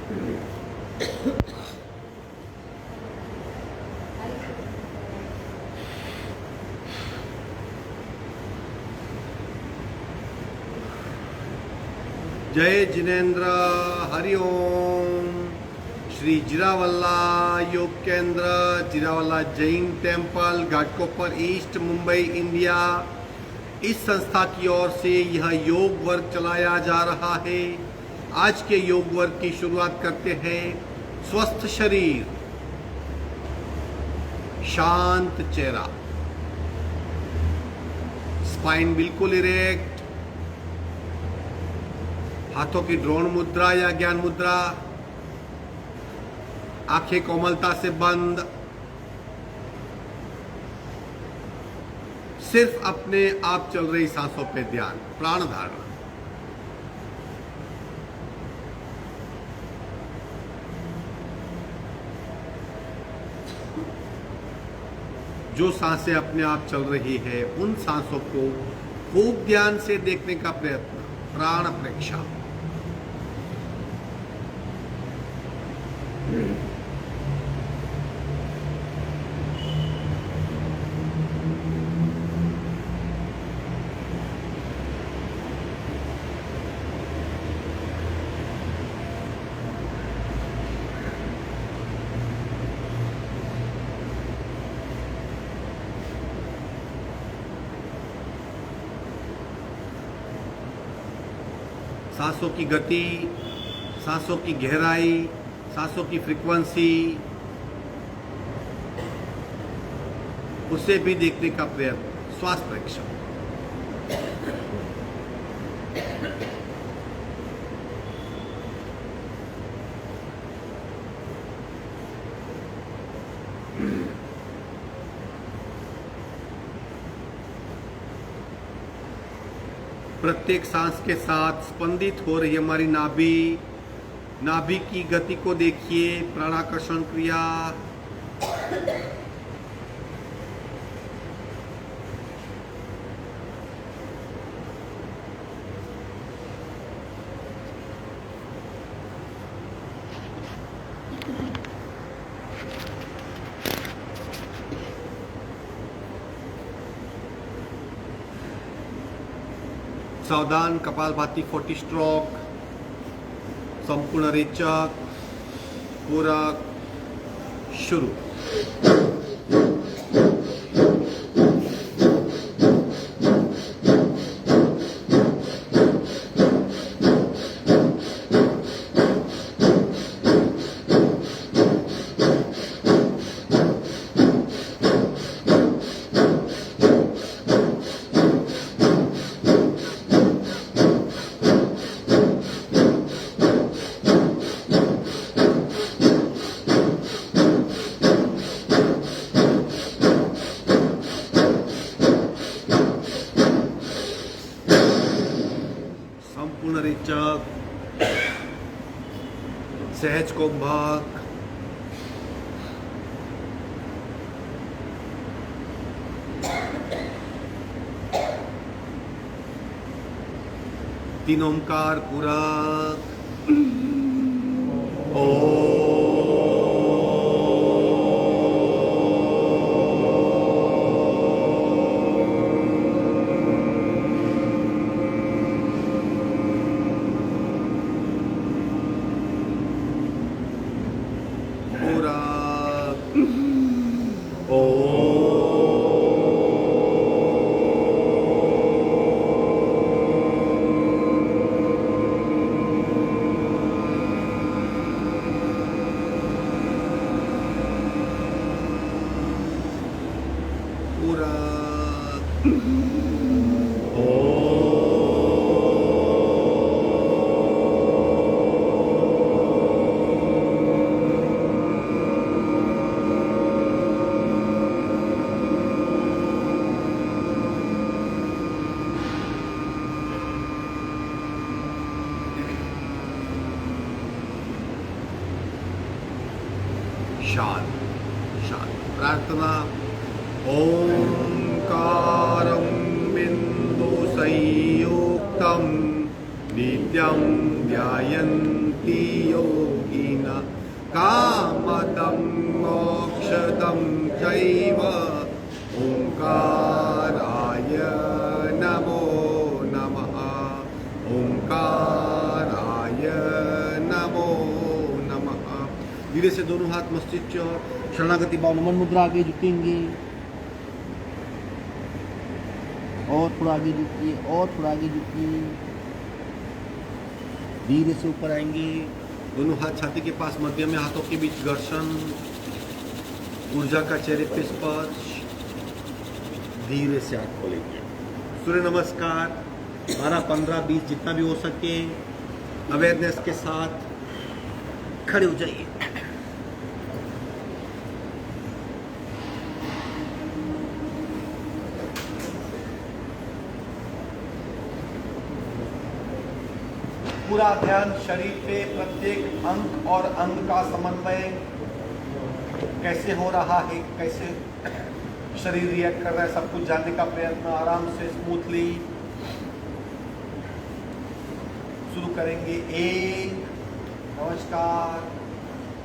जय जिनेन्द्र, हरिओम। श्री जिरावल्ला योग केंद्र, Jirawala Jain temple, Ghatkopar east, Mumbai, India. इस संस्था की ओर से यह योग वर्ग चलाया जा रहा है। आज के योग वर्ग की शुरुआत करते हैं। स्वस्थ शरीर, शांत चेहरा, स्पाइन बिल्कुल इरेक्ट, हाथों की ड्रोन मुद्रा या ज्ञान मुद्रा, आंखें कोमलता से बंद, सिर्फ अपने आप चल रही सांसों पे ध्यान, प्राण धारणा। जो सांसें अपने आप चल रही है उन सांसों को खूब ध्यान से देखने का प्रयत्न, प्राण प्रेक्षा। सांसों की गति, सांसों की गहराई, सांसों की फ्रीक्वेंसी, उसे भी देखने का प्रयत्न, श्वास प्रेक्षण। प्रत्येक सांस के साथ स्पंदित हो रही हमारी नाभि, नाभि की गति को देखिए, प्राणाकर्षण क्रिया। सावधान, कपालभाति 40 स्ट्रोक, संपूर्ण रेचक, पूरक, शुरू। संपूर्ण रेचक, सहज कुंभक, तीन ओंकार पूरक, ओम। शांत शांत प्रार्थना। ओंकारं बिंदु संयुक्तं नित्यं ध्यायन्ति योगिनः कामदं मोक्षदं चैव ओंकाराय नमो नमः ओंकाराय नमो नमः। धीरे से दोनों हाथ मस्तिष्क की ओर, शरणागति भाव नमन मुद्रा आगे झुकेंगे और थोड़ा आगे झुकिए और थोड़ा आगे झुकिए। धीरे से ऊपर आएंगे, दोनों हाथ छाती के पास, मध्य में हाथों के बीच घर्षण, ऊर्जा का चेहरे पे स्पर्श। धीरे से हाथ खोलेंगे। सूर्य नमस्कार 12, 15, 20 जितना भी हो सके अवेयरनेस के साथ खड़े हो जाइए। पूरा ध्यान शरीर पे, प्रत्येक अंग और अंग का समन्वय कैसे हो रहा है, कैसे शरीर रिएक्ट कर रहा है, सब कुछ जानने का प्रयत्न। आराम से स्मूथली शुरू करेंगे। 1 नमस्कार,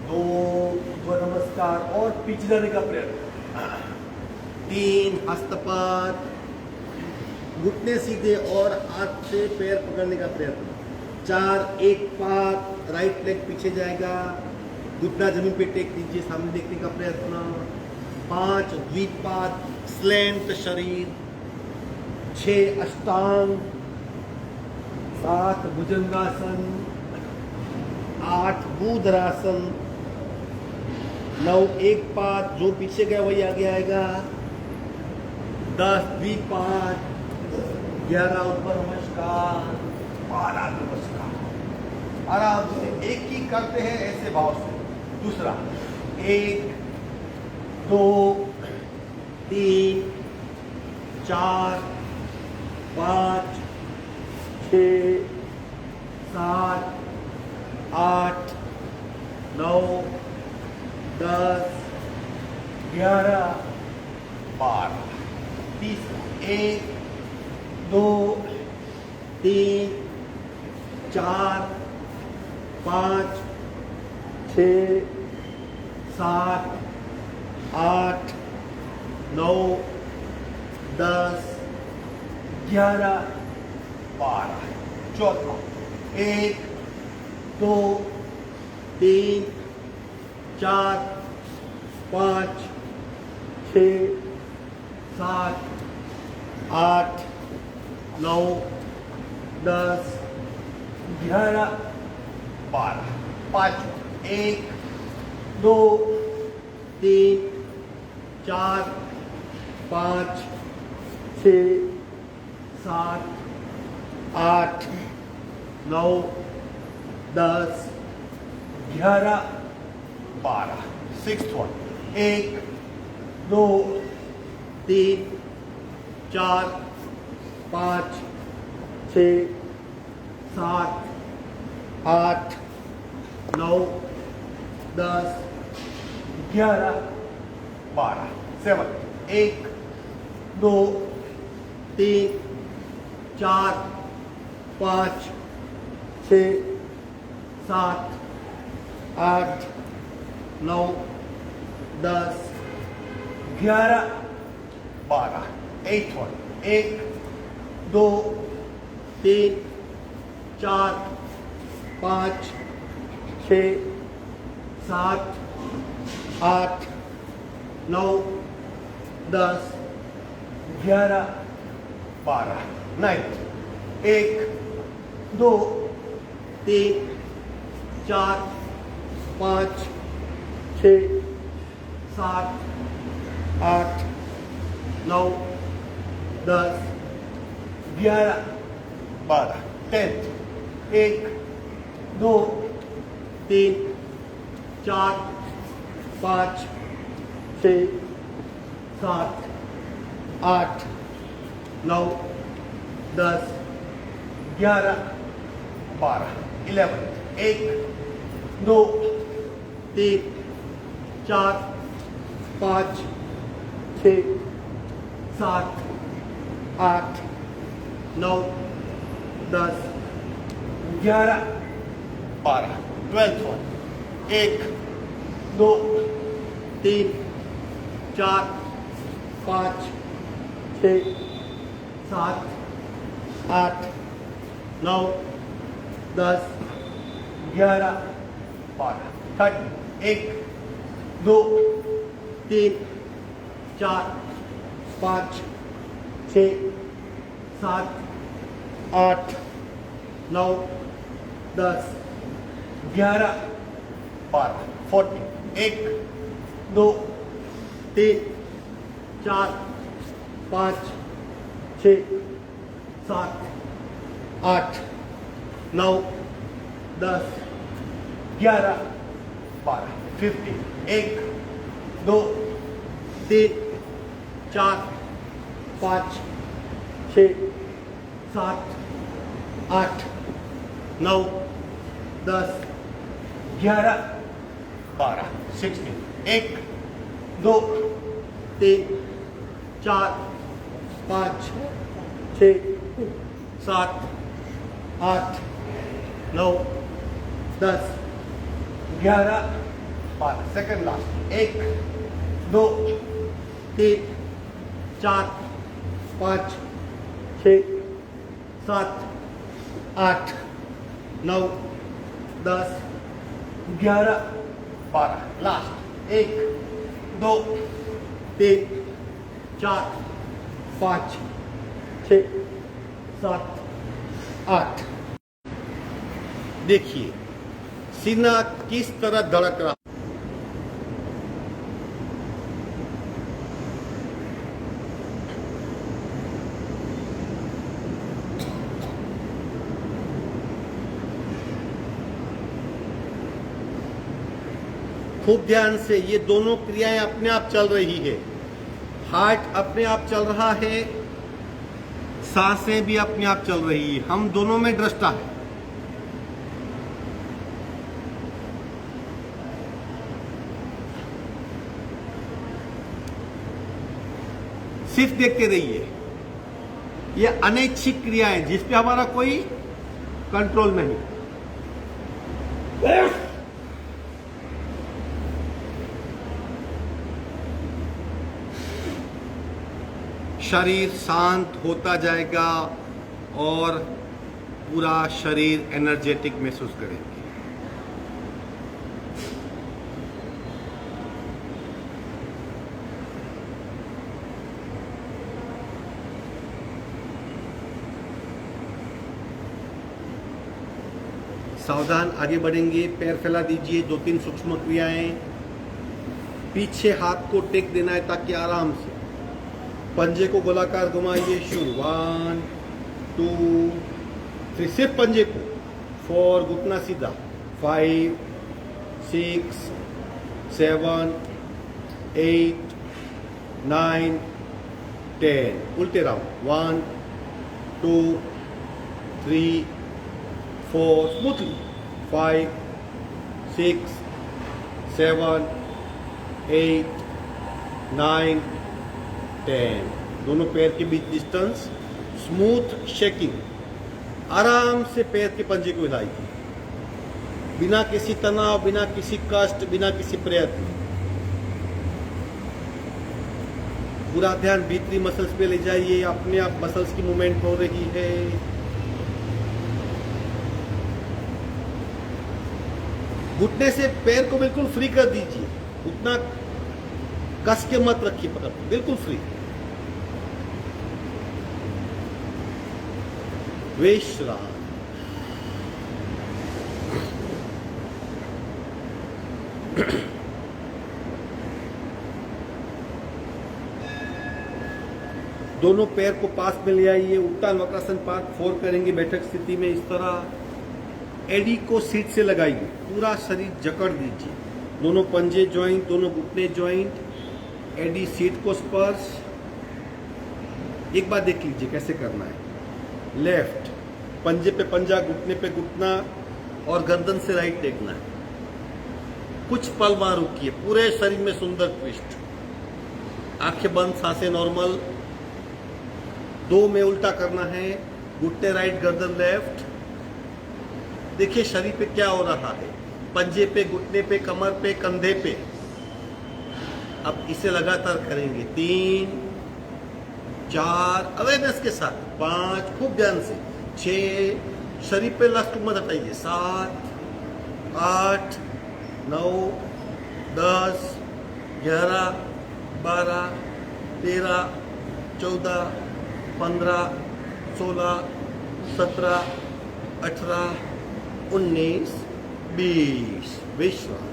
2 नमस्कार और पीछे जाने का प्रयत्न। 3 हस्तपात, घुटने सीधे और हाथ से पैर पकड़ने का प्रयत्न। 4 एक पात, राइट लेग पीछे जाएगा, घुटना जमीन पे टेक दीजिए, सामने देखने का प्रयत्न। 5 द्विपात, स्लैंट शरीर। 6 अष्टांग। 7 भुजंगासन। 8 भूधरासन। 9 एक पात, जो पीछे गया वही आगे आएगा। 10 द्विपात। 11 ऊपर नमस्कार। 12 नमस्कार। आराम से एक ही करते हैं ऐसे भाव से। दूसरा 1 2 3 4 5 6 7 8 9 10 11 12। तीसरा 1 2 3 4 5 6 7 8 9 10 11 12। चौथा 1 2 3 4 5 6 7 8 9 10 11 12। 5 1 2 3 4 5 6 7 8 9 10 11 12। 6th one 1 2 3 4 5 6 7 8 9 10 11 12। 7 1 2 3 4 5 6 7 8 9 10 11 12। 8th one 1 2 3 4 5 6 7 8 9 10 11 12। 9th 1 2 3 4 5 6 7 8 9 10 11 12। 10th 1 2 3 4 5 6 7 8 9 10 11 12। 11 1 2 3 4 5 6 7 8 9 10 11 12 12th one 1 2 3 4 5 6 7 8 9 10 11 12 30 1 2 3 4 5 6 7 8 9 10 11 12 40 1 2 3 4 5 6 7 8 9 10 11 12 50 1 2 3 4 5 6 7 8 9 10 11 12 60 1 2 3 4 5 6 7 8 9 10 11 12 second last 1 2 3 4 5 6 7 8 9 10 11 12 last 1 2 3 4 5 6 7 8 देखिए सीना किस तरह धड़क रहा। खूब ध्यान से, ये दोनों क्रियाएं अपने आप चल रही है। हार्ट अपने आप चल रहा है, सांसें भी अपने आप चल रही है। हम दोनों में दृष्टा है। सिर्फ देखते रहिए। ये अनैच्छिक क्रियाएं जिस पे हमारा कोई कंट्रोल नहीं। शरीर शांत होता जाएगा और पूरा शरीर एनर्जेटिक महसूस करेंगे। सावधान आगे बढ़ेंगे। पैर फैला दीजिए। 2-3 सूक्ष्म क्रियाएं। पीछे हाथ को टेक देना है ताकि आराम से पंजे को गोलाकार घुमाइए। शुरू 1 2 3 सिर्फ पंजे को। 4 घुटना सीधा। 5 6 7 8 9 10 उल्टे राउंड। 1 2 3 4 स्मूथली। 5 6 7 8 9 10 दोनों पैर के बीच डिस्टेंस। Smooth shaking. आराम से पैर के पंजे को हिलाइए, बिना किसी तनाव, बिना किसी कष्ट, बिना किसी प्रयत्न। पूरा ध्यान भीतरी मसल्स पे ले जाइए। अपने आप मसल्स की मूवमेंट हो रही है। घुटने से पैर को बिल्कुल फ्री कर दीजिए। उतना कस के मत रखिए, पकड़ बिल्कुल फ्री। विश्राम। दोनों पैर को पास में ले आइए। उत्तान वक्रासन पार्ट 4 करेंगे बैठक स्थिति में। इस तरह एडी को सीट से लगाइए। पूरा शरीर जकड़ दीजिए। दोनों पंजे ज्वाइंट, दोनों घुटने ज्वाइंट। एडी सीट को स्पर्श। एक बार देख लीजिए कैसे करना है। लेफ्ट पंजे पे पंजा, घुटने पे घुटना और गर्दन से राइट टेकना है। कुछ पल वहां रुकिए। पूरे शरीर में सुंदर ट्विस्ट। आंखें बंद, सांसें नॉर्मल। 2 में उल्टा करना है। घुटने राइट, गर्दन लेफ्ट। देखिए शरीर पे क्या हो रहा है, पंजे पे, घुटने पे, कमर पे, कंधे पे। अब इसे लगातार करेंगे, 3 4 अवेयरनेस के साथ, 5 खूब ध्यान से, 6 शरीर पे लस्त मत हटाइए, 7 8 9 10 11 12 13 14 15 16 17 18 19 20। विश्राम।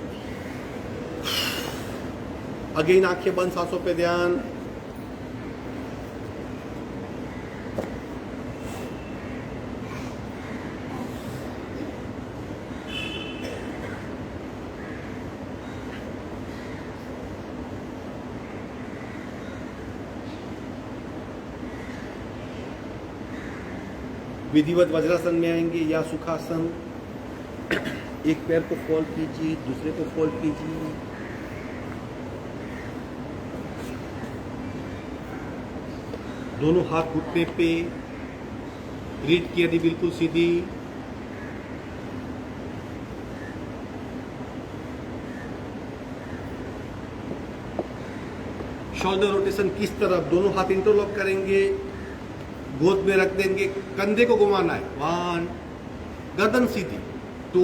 अगेन आंखें बंद, सांसों पे ध्यान। विधिवत वज्रासन में आएंगे या सुखासन। एक पैर को फोल्ड कीजिए, दूसरे को फोल्ड कीजिए। दोनों हाथ घुटने पे, रीढ़ की हड्डी बिल्कुल सीधी। शोल्डर रोटेशन किस तरफ, दोनों हाथ इंटरलॉक करेंगे, गोद में रख देंगे, कंधे को घुमाना है। 1 गर्दन सीधी, 2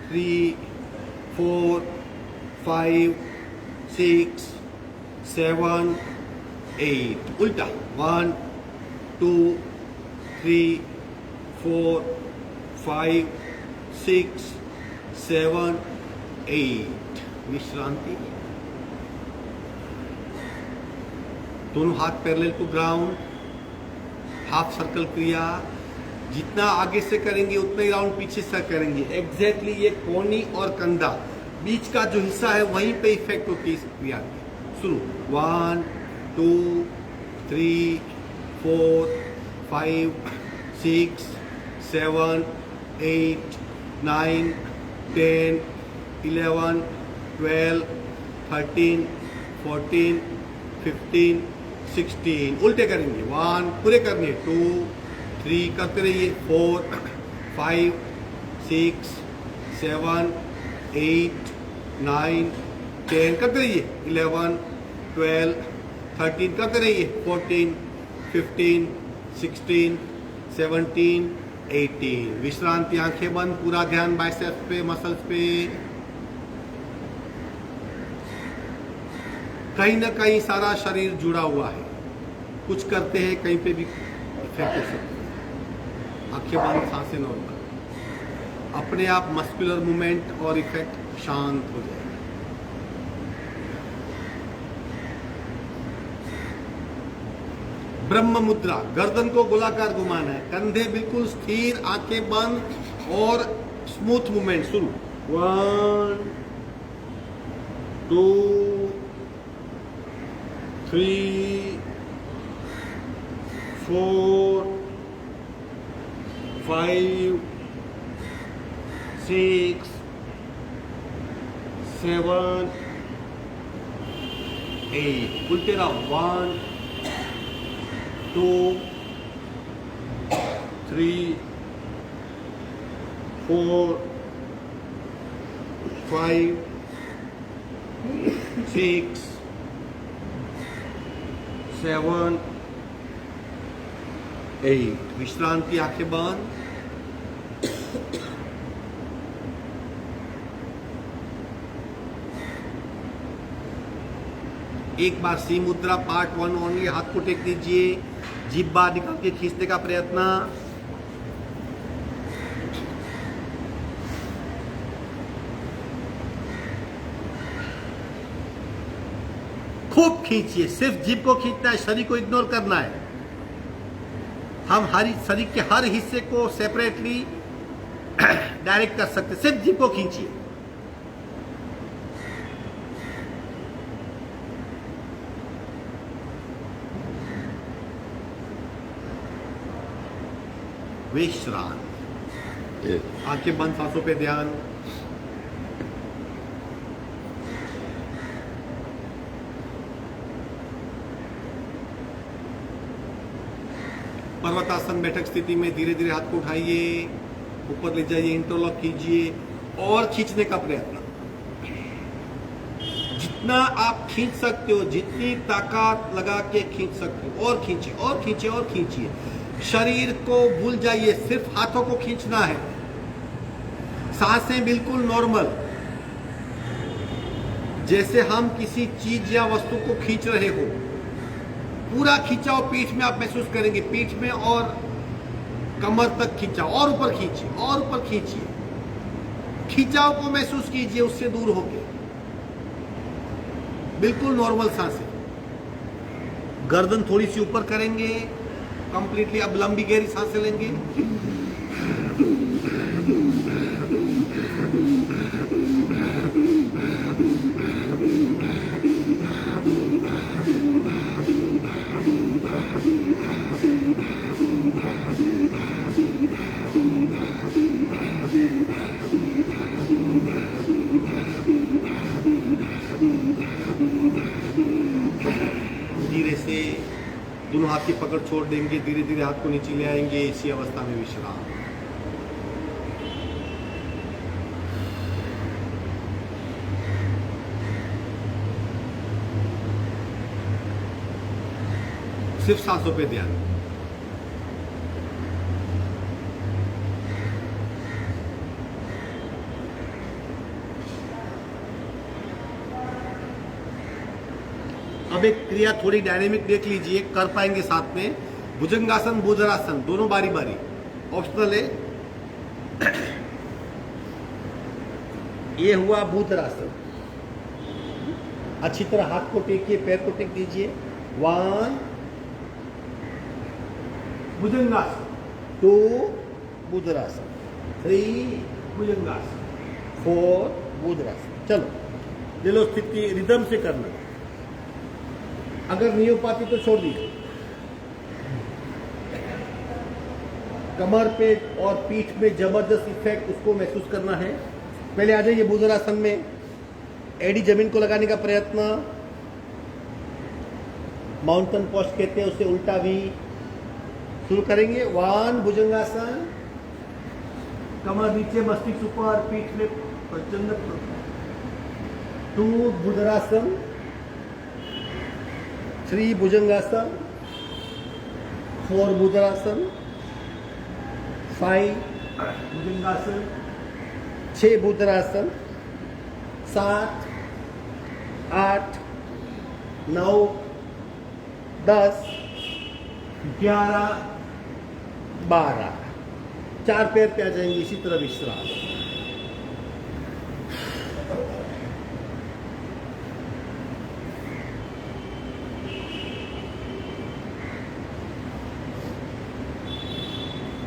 3 4 5 6 7 8। उल्टा, 1 2 3 4 5 6 7 8। विश्रांति। दोनों हाथ parallel to ground. Half circle क्रिया, जितना आगे से करेंगे उतना ही राउंड पीछे से करेंगे। एग्जैक्टली ये कोहनी और कंधा बीच का जो हिस्सा है वहीं पे इफेक्ट होती है इस क्रिया की। शुरू, 1 2 3 4 5 6 7 8 9 10 11 12 13 14 15 16। उल्टे करेंगे, 1 पूरे करने, 2 3 करते रहिए, 4 5 6 7 8 9 10 करते रहिए, 11 12 13 करते रहिए, 14 15 16 17 18। विश्रांति, आंखें बंद, पूरा ध्यान बाइसेप्स पे, मसल्स पे। कहीं ना कहीं सारा शरीर जुड़ा हुआ है, कुछ करते हैं कहीं पे भी इफेक्ट हो सकता है। आंखें बंद, सांसें नॉर्मल, अपने आप मस्कुलर मूवमेंट और इफेक्ट शांत हो जाएगा। ब्रह्म मुद्रा, गर्दन को गोलाकार घुमाना है, कंधे बिल्कुल स्थिर, आंखें बंद और स्मूथ मूवमेंट। शुरू, 1 2 3 4 5 6 7 8। उल्टे रहो, 1 2 3 4 5 6 7 8। विश्रांति, आंखें बंद। एक बार सी मुद्रा पार्ट 1 ओनली, हाथ को टेक दीजिए, जीभ बाहर निकाल के खींचने का प्रयत्न। खूब खींचिए, सिर्फ जीभ को खींचना है, शरीर को इग्नोर करना है। हम हर शरीर के हर हिस्से को सेपरेटली डायरेक्ट कर सकते, सिर्फ जीभ को खींचिए। विश्राम, आंखें बंद, सांसों पे ध्यान। पर्वतासन बैठक स्थिति में धीरे धीरे हाथ को उठाइए, ऊपर ले जाइए, इंटरलॉक कीजिए और खींचने का प्रयत्न। जितना आप खींच सकते हो, जितनी ताकत लगा के खींच सकते हो, और खींचिए और खींचिए और खींचिए। शरीर को भूल जाइए, सिर्फ हाथों को खींचना है। सांसें बिल्कुल नॉर्मल, जैसे हम किसी चीज या वस्तु को खींच रहे हो। पूरा खींचाओ, पीठ में आप महसूस करेंगे, पीठ में और कमर तक खींचाओ, और ऊपर खींचिए और ऊपर खींचिए। खिंचाव को महसूस कीजिए, उससे दूर होके बिल्कुल नॉर्मल सांसें। गर्दन थोड़ी सी ऊपर करेंगे कंप्लीटली। अब लंबी गहरी सांसें लेंगे। धीरे से दोनों हाथ की पकड़ छोड़ देंगे, धीरे धीरे हाथ को नीचे ले आएंगे। इसी अवस्था में विश्राम। सिर्फ सांसों पे ध्यान। अब एक क्रिया थोड़ी डायनेमिक देख लीजिए, कर पाएंगे साथ में। भुजंगासन, भूधरासन, दोनों बारी बारी, ऑप्शनल है। ये हुआ भूधरासन। अच्छी तरह हाथ को टेकिए, पैर को टेक दीजिए। 1 भुजंगासन, 2 भूधरासन, 3 भुजंगासन, 4 भूधरासन। चलो ले लो स्थिति, रिदम से करना। अगर नहीं हो पाती तो छोड़ दीजिए। कमर पे और पीठ में जबरदस्त इफेक्ट, उसको महसूस करना है। पहले आ जाइए भुजंगासन में। एडी जमीन को लगाने का प्रयत्न, माउंटेन पोस्ट कहते हैं उसे, उल्टा भी। शुरू करेंगे। 1 भुजंगासन, कमर नीचे, मस्तिष्क ऊपर, पीठ में प्रचंड। 2 भुजंगासन, 3 भुजंगासन, 4 भुजंगासन, 5 भुजंगासन, 6 भुजंगासन, 7, 8, 9, 10, 11, 12। 4 पैर पे आ जाएंगे। इसी तरह विश्राम।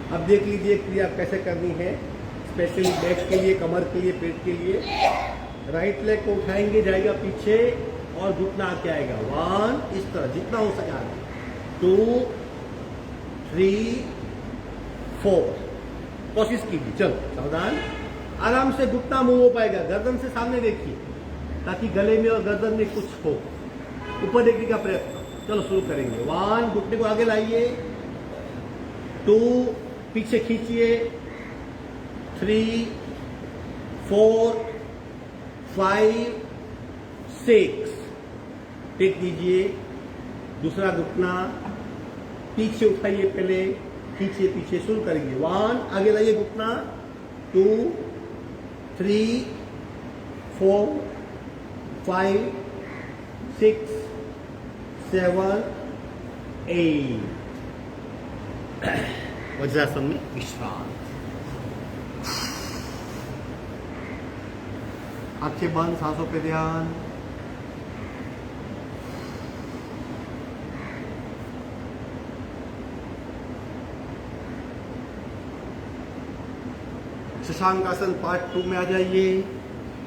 अब देख लीजिए क्रिया कैसे करनी है, स्पेशली बैक के लिए, कमर के लिए, पेट के लिए। राइट लेग को उठाएंगे, जाएगा पीछे और घुटना आके आएगा। 1, इस तरह जितना हो सके आगे। 2, 3, 4। कोशिश कीजिए। चलो सावधान, आराम से घुटना मूव हो पाएगा। गर्दन से सामने देखिए ताकि गले में और गर्दन में कुछ हो। ऊपर देखने का प्रयत्न। चलो शुरू करेंगे। 1, घुटने को आगे लाइए। 2, पीछे खींचिए। 3, 4, 5, 6। टेक दीजिए। दूसरा घुटना पीछे उठाइए, पहले खींचिए, पीछे। शुरू करेंगे। 1, आगे लाइए घुटना। 2, 3, 4, 5, 6, 7, 8। वज्रासन में विश्राम। आंखें बंद, सांसों पे ध्यान। शशांकासन पार्ट 2 में आ जाइए।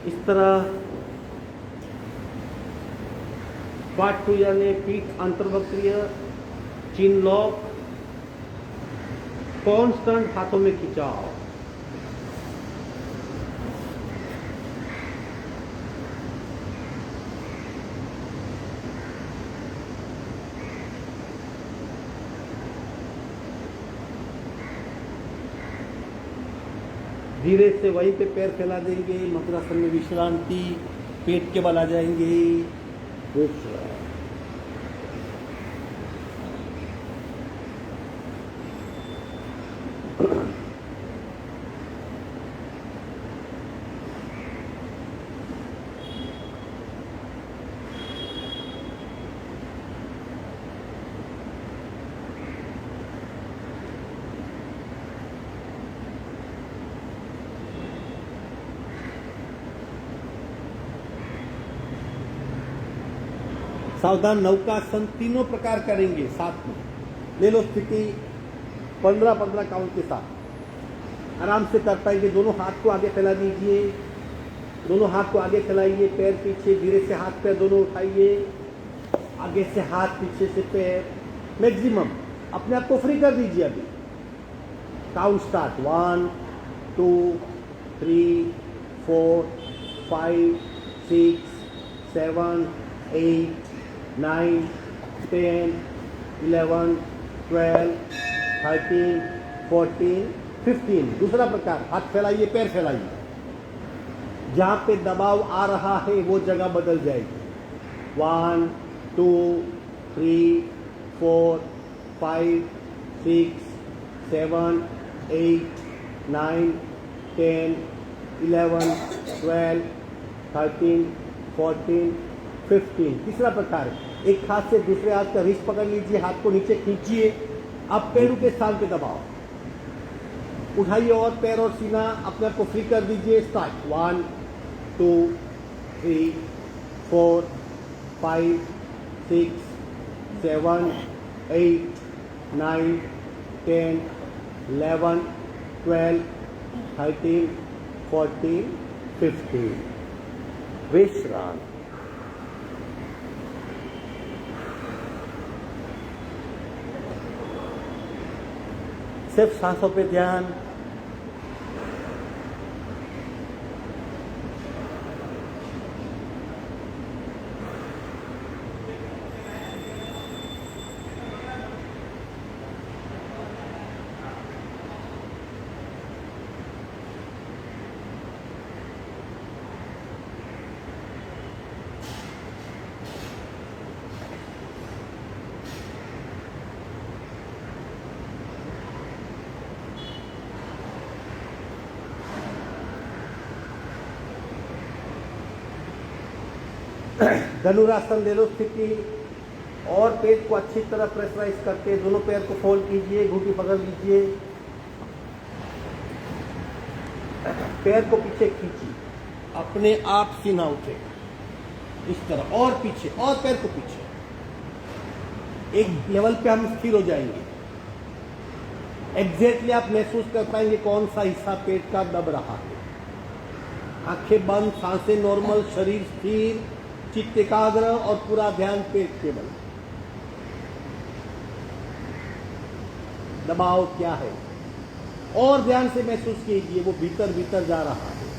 इस तरह पार्ट 2 यानी पीठ अंतर्वक्रीय, चिन लॉक, कॉन्स्टेंट हाथों में खिंचाव। धीरे से वहीं पे पैर फैला देंगे, मकरासन में विश्रांति, पेट के बल आ जाएंगे, विश्राम। सावधान, नौकासन तीनों प्रकार करेंगे साथ में। ले लो स्थिति 15-15 काउंट के साथ, आराम से कर पाएंगे। दोनों हाथ को आगे फैला दीजिए, दोनों हाथ को आगे फैलाइए, पैर पीछे, धीरे से हाथ पैर दोनों उठाइए, आगे से हाथ, पीछे से पैर, मैक्सिमम अपने आप को फ्री कर दीजिए। अभी काउंट स्टार्ट, 1 2 3 4 5 6 7 8 9 10 11 12 13 14 15। दूसरा प्रकार, हाथ फैलाइए, पैर फैलाइए, जहां पे दबाव आ रहा है वो जगह बदल जाएगी। 1 2 3 4 5 6 7 8 9 10 11 12 13 14 15। तीसरा प्रकार, एक हाथ से दूसरे हाथ का रिस्ट पकड़ लीजिए, हाथ को नीचे खींचिए, अब पैरों के स्थान पे दबाओ, उठाइए और पैर और सीना अपने आप को फ्री कर दीजिए। स्टार्ट, 1 2 3 4 5 6 7 8 9 10 11 12 13 14 15। विश्राम। सिर्फ सांसों पे ध्यान। धनुरासन ले लो स्थिति, और पेट को अच्छी तरह प्रेशराइज करके दोनों पैर को फोल्ड कीजिए, घुटनी पकड़ लीजिए, पैर को पीछे खींचिए, अपने आप सीना उठेगा इस तरह, और पीछे, और पैर को पीछे। एक लेवल पे हम स्थिर हो जाएंगे। एग्जैक्टली आप महसूस कर पाएंगे कौन सा हिस्सा पेट का दब रहा है। आंखें बंद, सांसें नॉर्मल, शरीर स्थिर, चित्त एकाग्र और पूरा ध्यान पेट के बल। दबाव क्या है और ध्यान से महसूस कीजिए, वो भीतर भीतर जा रहा है,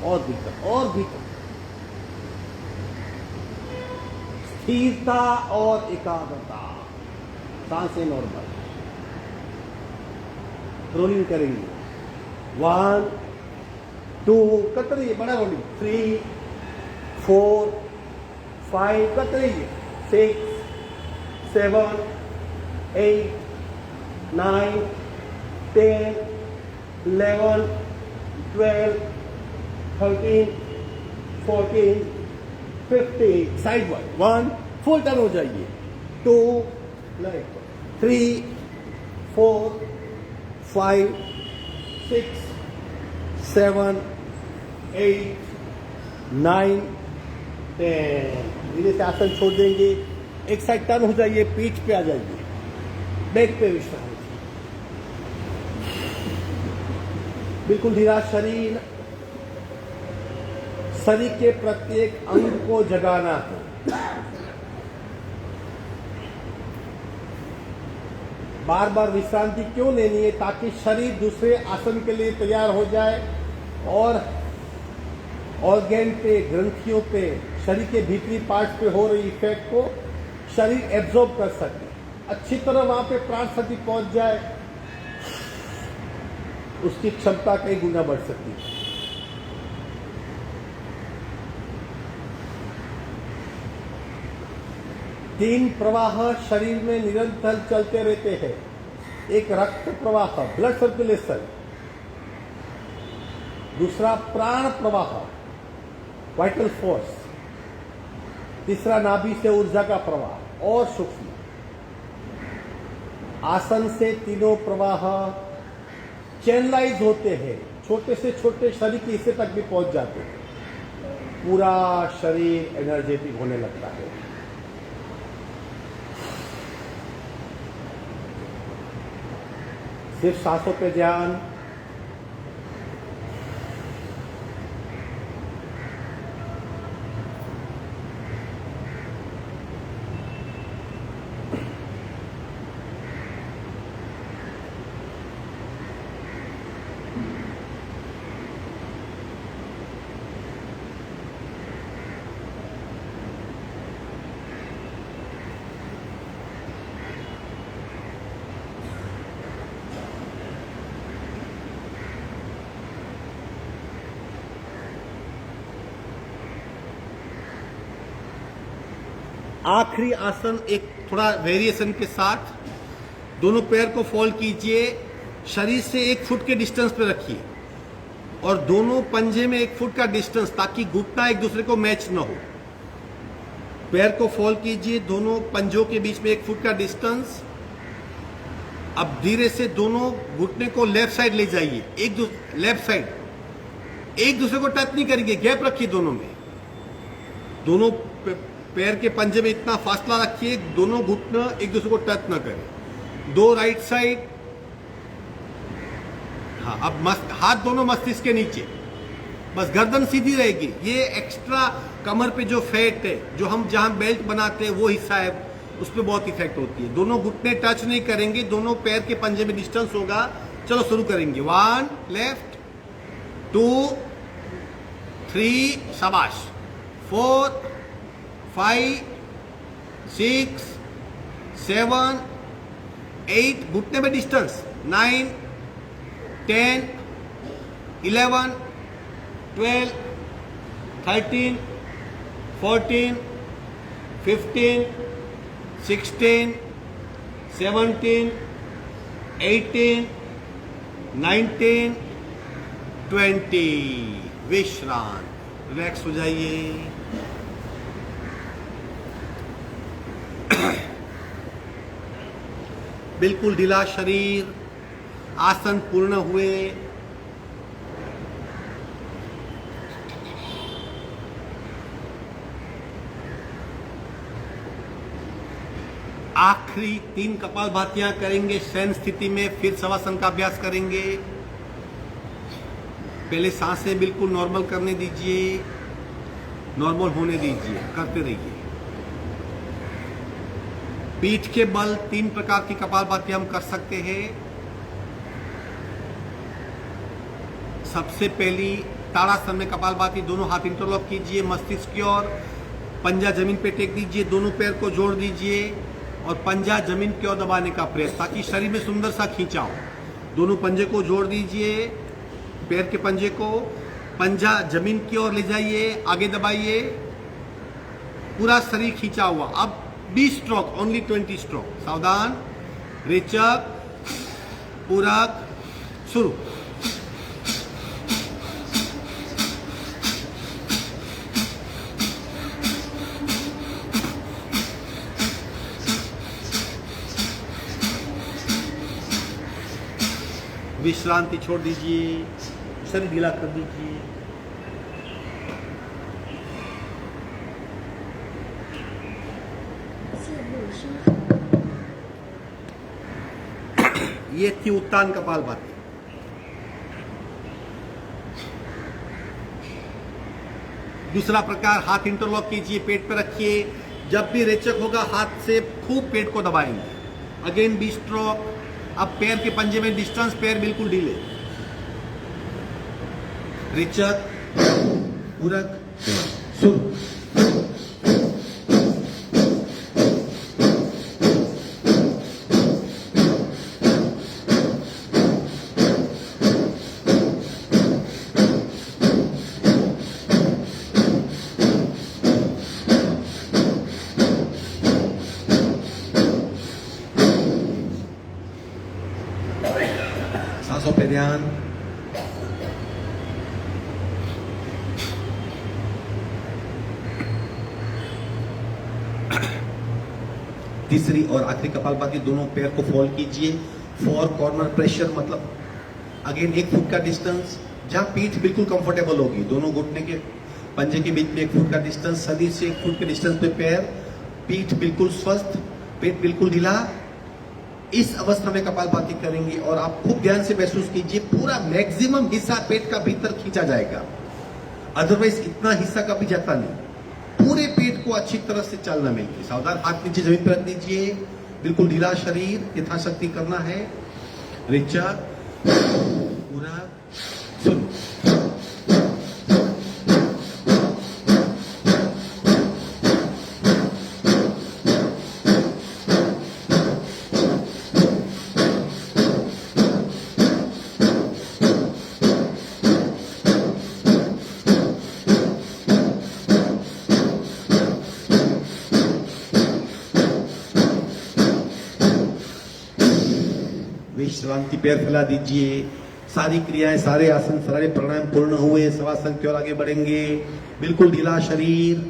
और भीतर और भीतर। स्थिरता और एकाग्रता, सांसें नॉर्मल। रोलिंग करेंगे, 1 2, कत रही है, बड़ा रोलिंग, 3 4 5, कत रही है, 6 7 8 9 10 11 12 13 14 15। साइड वाइड, 1 फुल टर्न हो जाइए, 2 3 4 5 6 7 8 9 10। धीरे से आसन छोड़ देंगे, एक साइड टर्न हो जाइए, पीठ पे आ जाइए, बैक पे विश्राम, बिल्कुल धीरा शरीर, शरीर के प्रत्येक अंग को जगाना है। बार बार विश्रांति क्यों लेनी है? ताकि शरीर दूसरे आसन के लिए तैयार हो जाए और ऑर्गेन पे, ग्रंथियों पे, शरीर के भीतरी पार्ट पे हो रही इफेक्ट को शरीर एब्जॉर्ब कर सके, अच्छी तरह वहां पे प्राण शक्ति पहुंच जाए। उसकी क्षमता कई गुना बढ़ सकती है। तीन प्रवाह शरीर में निरंतर चलते रहते हैं। एक रक्त प्रवाह, ब्लड सर्कुलेशन, दूसरा प्राण प्रवाह, वाइटल फोर्स, तीसरा नाभि से ऊर्जा का प्रवाह और सूक्ष्म। आसन से तीनों प्रवाह चैनलाइज होते हैं, छोटे से छोटे शरीर के हिस्से तक भी पहुंच जाते हैं। पूरा शरीर एनर्जेटिक होने लगता है। सिर्फ सांसों पे ध्यान। आखिरी आसन एक थोड़ा वेरिएशन के साथ दोनों पैर को फोल्ड कीजिए, शरीर से 1 फुट के डिस्टेंस पे रखिए और दोनों पंजे में 1 फुट का डिस्टेंस, ताकि घुटना एक दूसरे को मैच न हो। पैर को फोल्ड कीजिए, दोनों पंजों के बीच में 1 फुट का डिस्टेंस। अब धीरे से दोनों घुटने को लेफ्ट साइड ले जाइए, लेफ्ट साइड, एक दूसरे को टच नहीं करेंगे, गैप रखिए दोनों में। दोनों पैर के पंजे में इतना फासला रखिए, दोनों घुटना एक दूसरे को टच ना करें। 2 राइट साइड। हाँ, अब हाथ दोनों मस्तिष्क के नीचे, बस गर्दन सीधी रहेगी। ये एक्स्ट्रा कमर पे जो फैट है, जो हम जहां बेल्ट बनाते हैं वो हिस्सा है, उस पर बहुत इफेक्ट होती है। दोनों घुटने टच नहीं करेंगे, दोनों पैर के पंजे में डिस्टेंस होगा। चलो शुरू करेंगे। 1 लेफ्ट, 2 3, शाबाश, 4 5 6 7 8, घुटने में डिस्टेंस, 9 10 11 12 13 14 15 16 17 18 19 20। विश्राम, रिलैक्स हो जाइए। बिल्कुल ढीला शरीर, आसन पूर्ण हुए। आखिरी 3 कपालभातियां करेंगे शयन स्थिति में, फिर शवासन का अभ्यास करेंगे। पहले सांसें बिल्कुल नॉर्मल करने दीजिए, नॉर्मल होने दीजिए, करते रहिए। पीठ के बल 3 प्रकार की कपालभाति हम कर सकते हैं। सबसे पहली ताड़ासन में कपालभाति, दोनों हाथ इंटरलॉक कीजिए मस्तिष्क की ओर, पंजा जमीन पे टेक दीजिए, दोनों पैर को जोड़ दीजिए और पंजा जमीन की ओर दबाने का प्रयास, ताकि शरीर में सुंदर सा खींचाव। दोनों पंजे को जोड़ दीजिए, पैर के पंजे को, पंजा जमीन की ओर ले जाइए, आगे दबाइए, पूरा शरीर खींचा हुआ। अब 20 स्ट्रोक, ओनली 20 स्ट्रोक। सावधान, रेचक, पूरक, शुरू। विश्रांति छोड़ दीजिए, शरीर ढीला कर दीजिए। ये थी उत्तान कपालभाति। दूसरा प्रकार, हाथ इंटरलॉक कीजिए, पेट पर रखिए। जब भी रेचक होगा हाथ से खूब पेट को दबाएंगे। Again 20 stroke. अब पैर के पंजे में डिस्टेंस, पैर बिल्कुल ढीले। रेचक, पूरक, शुरू। ध्यान। तीसरी और आखिरी कपालभाति, दोनों पैर को फोल्ड कीजिए। 4 कॉर्नर प्रेशर, मतलब अगेन 1 फुट का डिस्टेंस, जहां पीठ बिल्कुल कंफर्टेबल होगी। दोनों घुटने के पंजे के बीच में 1 फुट का डिस्टेंस, शरीर से 1 फुट के डिस्टेंस पे पैर, पीठ बिल्कुल स्वस्थ, पेट बिल्कुल ढीला। इस अवस्था में कपालभाति करेंगे और आप खूब ध्यान से महसूस कीजिए, पूरा मैक्सिमम हिस्सा पेट का भीतर खींचा जाएगा, अदरवाइज इतना हिस्सा कभी जाता नहीं। पूरे पेट को अच्छी तरह से चलना मिलती। सावधान, हाथ नीचे जमीन पर रख दीजिए, बिल्कुल ढीला शरीर, यथाशक्ति करना है। रिचा पूरा सुन। विश्रांति, पैर फैला दीजिए। सारी क्रियाएं, सारे आसन, सारे प्राणायाम पूर्ण हुए। शवासन की ओर आगे बढ़ेंगे। बिल्कुल ढीला शरीर,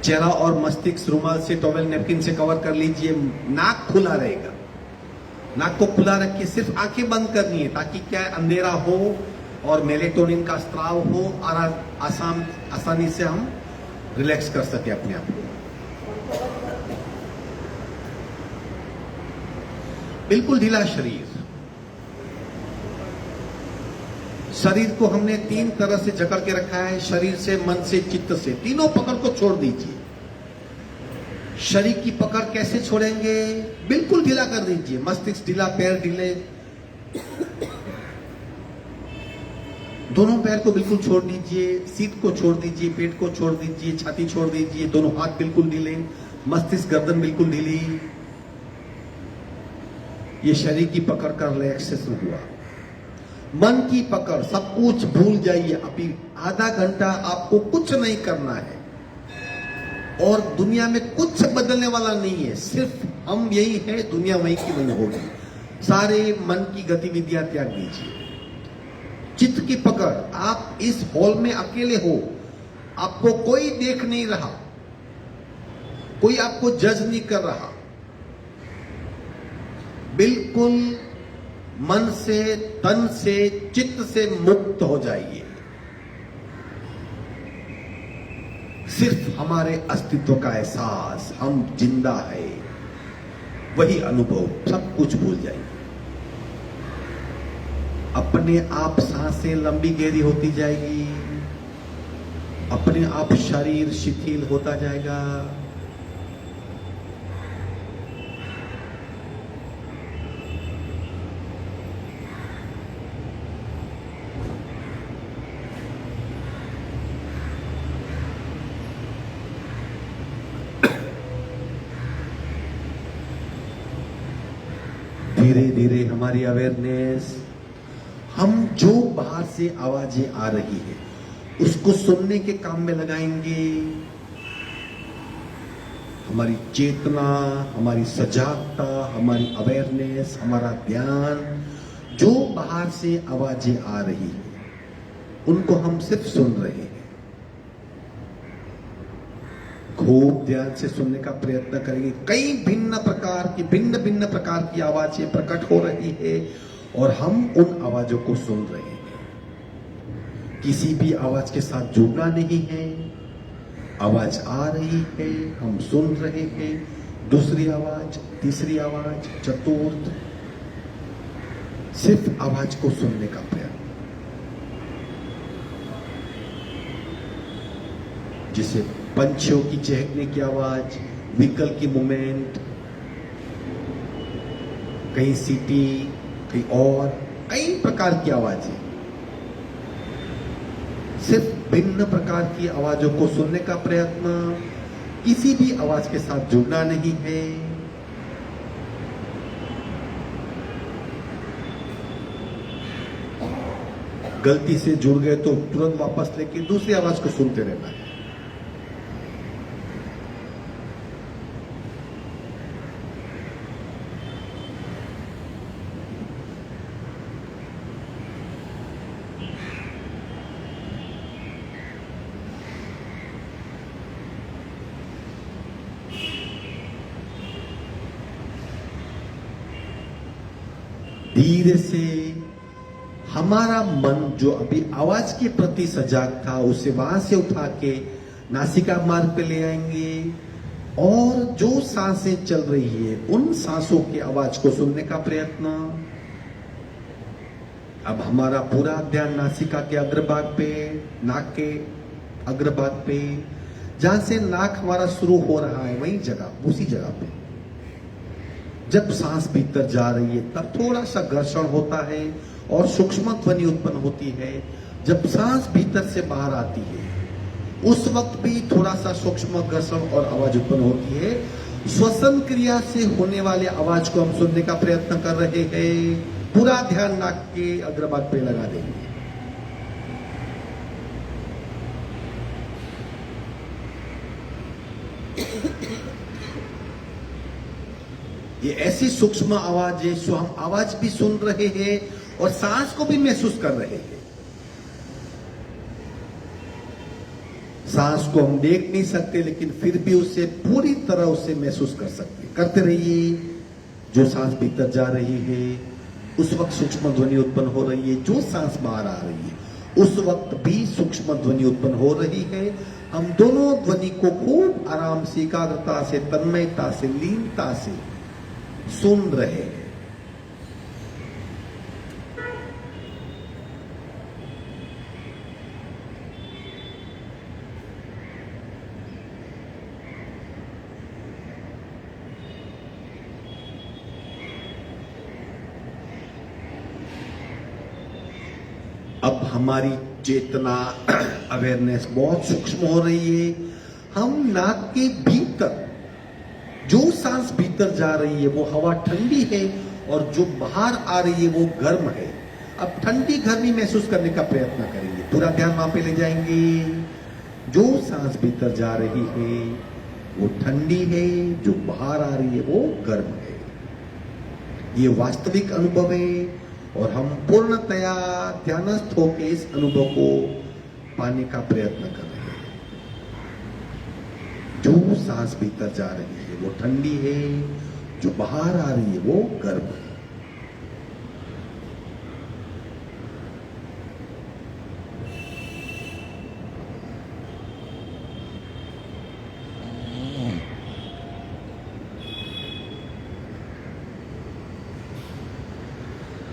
चेहरा और मस्तिष्क रुमाल से, टॉवेल नैपकिन से कवर कर लीजिए। नाक खुला रहेगा, नाक को खुला रखिए। सिर्फ आंखें बंद करनी है ताकि क्या अंधेरा हो और मेलेटोनिन का स्त्राव हो और आसानी से हम रिलैक्स कर सके अपने आप को। बिल्कुल ढीला शरीर। शरीर को हमने 3 तरह से जकड़ के रखा है, शरीर से, मन से, चित्त से। तीनों पकड़ को छोड़ दीजिए। शरीर की पकड़ कैसे छोड़ेंगे? बिल्कुल ढीला कर दीजिए। मस्तिष्क ढीला, पैर ढीले, दोनों पैर को बिल्कुल छोड़ दीजिए। सीट को छोड़ दीजिए, पेट को छोड़ दीजिए, छाती छोड़ दीजिए, दोनों हाथ बिल्कुल ढीले, मस्तिष्क गर्दन बिल्कुल ढीली। ये शरीर की पकड़ का रिलैक्सेशन हुआ। मन की पकड़, सब कुछ भूल जाइए। अभी आधा घंटा आपको कुछ नहीं करना है और दुनिया में कुछ बदलने वाला नहीं है। सिर्फ हम यही है, दुनिया वही की वही होगी। सारे मन की गतिविधियां त्याग दीजिए। चित्त की पकड़, आप इस हॉल में अकेले हो, आपको कोई देख नहीं रहा, कोई आपको जज नहीं कर रहा। बिल्कुल मन से, तन से, चित्त से मुक्त हो जाइए। सिर्फ हमारे अस्तित्व का एहसास, हम जिंदा है, वही अनुभव, सब कुछ भूल जाइए। अपने आप सांसें लंबी गहरी होती जाएगी, अपने आप शरीर शिथिल होता जाएगा। धीरे धीरे हमारी अवेयरनेस, हम जो बाहर से आवाजें आ रही है उसको सुनने के काम में लगाएंगे। हमारी चेतना, हमारी सजागता, हमारी अवेयरनेस, हमारा ध्यान, जो बाहर से आवाजें आ रही है उनको हम सिर्फ सुन रहे हैं। खूब ध्यान से सुनने का प्रयत्न करेंगे। कई भिन्न प्रकार की आवाजें प्रकट हो रही है और हम उन आवाजों को सुन रहे हैं। किसी भी आवाज के साथ जुड़ना नहीं है। आवाज आ रही है, हम सुन रहे हैं। दूसरी आवाज, तीसरी आवाज, चतुर्थ, सिर्फ आवाज को सुनने का प्रयत्न। जिसे पंछियों की चहकने की आवाज, व्हीकल की मूवमेंट, कहीं सीटी, कहीं और कई प्रकार की आवाजें। सिर्फ भिन्न प्रकार की आवाजों को सुनने का प्रयत्न, किसी भी आवाज के साथ जुड़ना नहीं है। गलती से जुड़ गए तो तुरंत वापस लेके दूसरी आवाज को सुनते रहना है। धीरे से हमारा मन जो अभी आवाज के प्रति सजाग था उसे वहां से उठा के नासिका मार्ग पे ले आएंगे और जो सांसें चल रही है उन सांसों की आवाज को सुनने का प्रयत्न। अब हमारा पूरा ध्यान नासिका के अग्रभाग पे, नाक के अग्रभाग पे, जहां से नाक हमारा शुरू हो रहा है वही जगह, उसी जगह पे जब सांस भीतर जा रही है तब थोड़ा सा घर्षण होता है और सूक्ष्म ध्वनि उत्पन्न होती है। जब सांस भीतर से बाहर आती है उस वक्त भी थोड़ा सा सूक्ष्म घर्षण और आवाज उत्पन्न होती है। श्वसन क्रिया से होने वाले आवाज को हम सुनने का प्रयत्न कर रहे हैं। पूरा ध्यान नाक के अग्रभाग पे लगा देंगे। ये ऐसी सूक्ष्म आवाज है जो हम आवाज भी सुन रहे हैं और सांस को भी महसूस कर रहे हैं। सांस को हम देख नहीं सकते लेकिन फिर भी उसे पूरी तरह उसे महसूस कर सकते। करते रहिए। जो सांस भीतर जा रही है उस वक्त सूक्ष्म ध्वनि उत्पन्न हो रही है, जो सांस बाहर आ रही है उस वक्त भी सूक्ष्म ध्वनि उत्पन्न हो रही है। हम दोनों ध्वनि को खूब आराम से, एकाग्रता से, तन्मयता से, लीनता से सुन रहे हैं। अब हमारी चेतना अवेयरनेस बहुत सूक्ष्म हो रही है। हम नाक के भीतर जो सांस भीतर जा रही है वो हवा ठंडी है और जो बाहर आ रही है वो गर्म है। अब ठंडी गर्मी महसूस करने का प्रयत्न करेंगे। पूरा ध्यान वहां पे ले जाएंगे। जो सांस भीतर जा रही है वो ठंडी है, जो बाहर आ रही है वो गर्म है। ये वास्तविक अनुभव है और हम पूर्णतया ध्यानस्थ होकर इस अनुभव को पाने का प्रयत्न कर रहे हैं। जो सांस भीतर जा रही है वो ठंडी है, जो बाहर आ रही है वो गर्म है।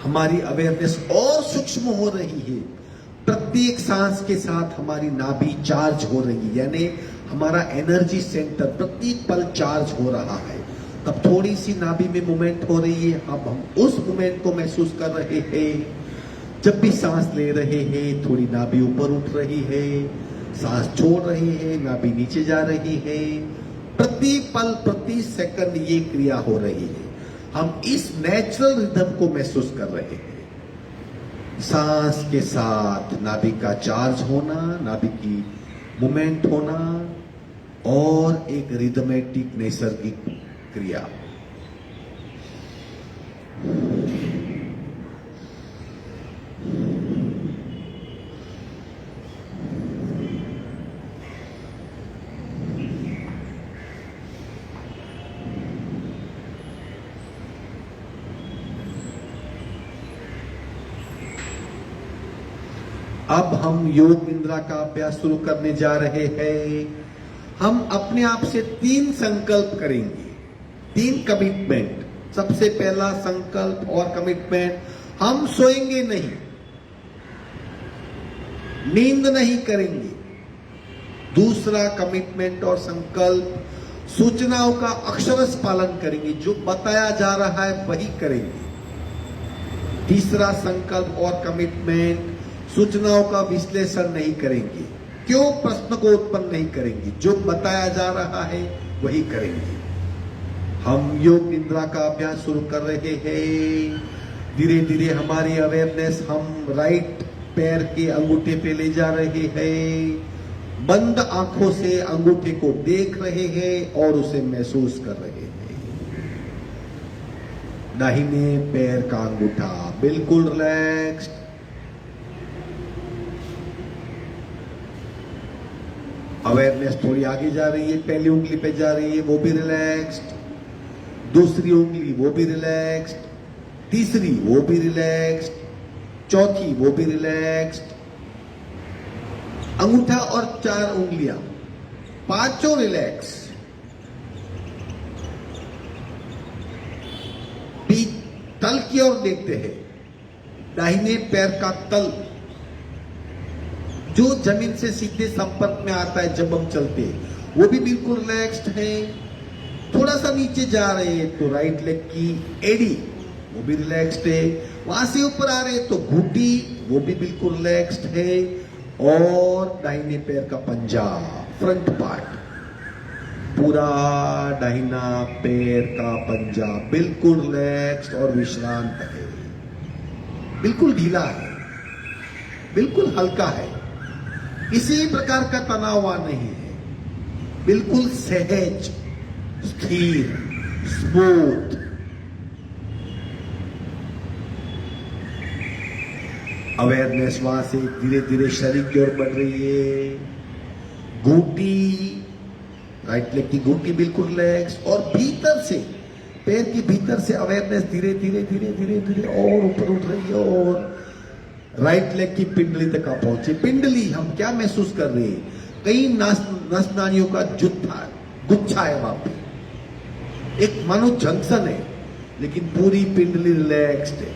हमारी अवेयरनेस और सूक्ष्म हो रही है। प्रत्येक सांस के साथ हमारी नाभि चार्ज हो रही है, यानी हमारा एनर्जी सेंटर प्रत्येक पल चार्ज हो रहा है। तब थोड़ी सी नाभि में मूवमेंट हो रही है। अब हम उस मूवमेंट को महसूस कर रहे हैं। जब भी सांस ले रहे हैं थोड़ी नाभि ऊपर उठ रही है, सांस छोड़ रहे हैं नाभि नीचे जा रही है। प्रति पल प्रति सेकंड ये क्रिया हो रही है। हम इस नेचुरल रिदम को महसूस कर रहे हैं। सांस के साथ नाभि का चार्ज होना, नाभि की मूवमेंट होना और एक रिदमेटिक नैसर्गिक क्रिया। अब हम योग निद्रा का अभ्यास शुरू करने जा रहे हैं। हम अपने आप से 3 संकल्प करेंगे, 3 कमिटमेंट। सबसे पहला संकल्प और कमिटमेंट, हम सोएंगे नहीं, नींद नहीं करेंगे। दूसरा कमिटमेंट और संकल्प, सूचनाओं का अक्षरश पालन करेंगे, जो बताया जा रहा है वही करेंगे। तीसरा संकल्प और कमिटमेंट, सूचनाओं का विश्लेषण नहीं करेंगे, क्यों प्रश्न को उत्पन्न नहीं करेंगे, जो बताया जा रहा है वही करेंगे। हम योग निद्रा का अभ्यास शुरू कर रहे हैं। धीरे धीरे हमारी अवेयरनेस हम राइट पैर के अंगूठे पे ले जा रहे हैं। बंद आंखों से अंगूठे को देख रहे हैं और उसे महसूस कर रहे हैं। दाहिने पैर का अंगूठा बिल्कुल रिलैक्स्ड। अवेयरनेस थोड़ी आगे जा रही है, पहली उंगली पे जा रही है, वो भी रिलैक्स्ड। दूसरी उंगली वो भी रिलैक्स्ड। तीसरी वो भी रिलैक्स्ड, चौथी वो भी रिलैक्स्ड, अंगूठा और 4 उंगलियां पांचों रिलैक्स। बीच तल की ओर देखते हैं, दाहिने पैर का तल जो जमीन से सीधे संपर्क में आता है जब हम चलते हैं, वो भी बिल्कुल रिलैक्स्ड है। थोड़ा सा नीचे जा रहे हैं तो राइट लेग की एड़ी वो भी रिलैक्स्ड है। वहां से ऊपर आ रहे हैं तो घुटी वो भी बिल्कुल रिलैक्स्ड है। और दाहिने पैर का पंजा, फ्रंट पार्ट, पूरा दाहिना पैर का पंजा बिल्कुल रिलैक्स्ड और विश्रांत है, बिल्कुल ढीला है, बिल्कुल हल्का है, किसी प्रकार का तनाव वहां नहीं है, बिल्कुल सहज, स्थिर, स्मूथ। अवेयरनेस वहां से धीरे धीरे शरीर की ओर बढ़ रही है। घूंटी, राइट लेग की घूंटी बिल्कुल रिलैक्स और भीतर से, पैर के भीतर से अवेयरनेस धीरे धीरे धीरे धीरे धीरे और ऊपर उठ रही है और राइट लेग की पिंडली तक आ पहुंची। पिंडली हम क्या महसूस कर रहे हैं? कई नस नाड़ियों का गुच्छा है वहां पे, एक मानो जंक्शन है, लेकिन पूरी पिंडली रिलैक्स्ड है।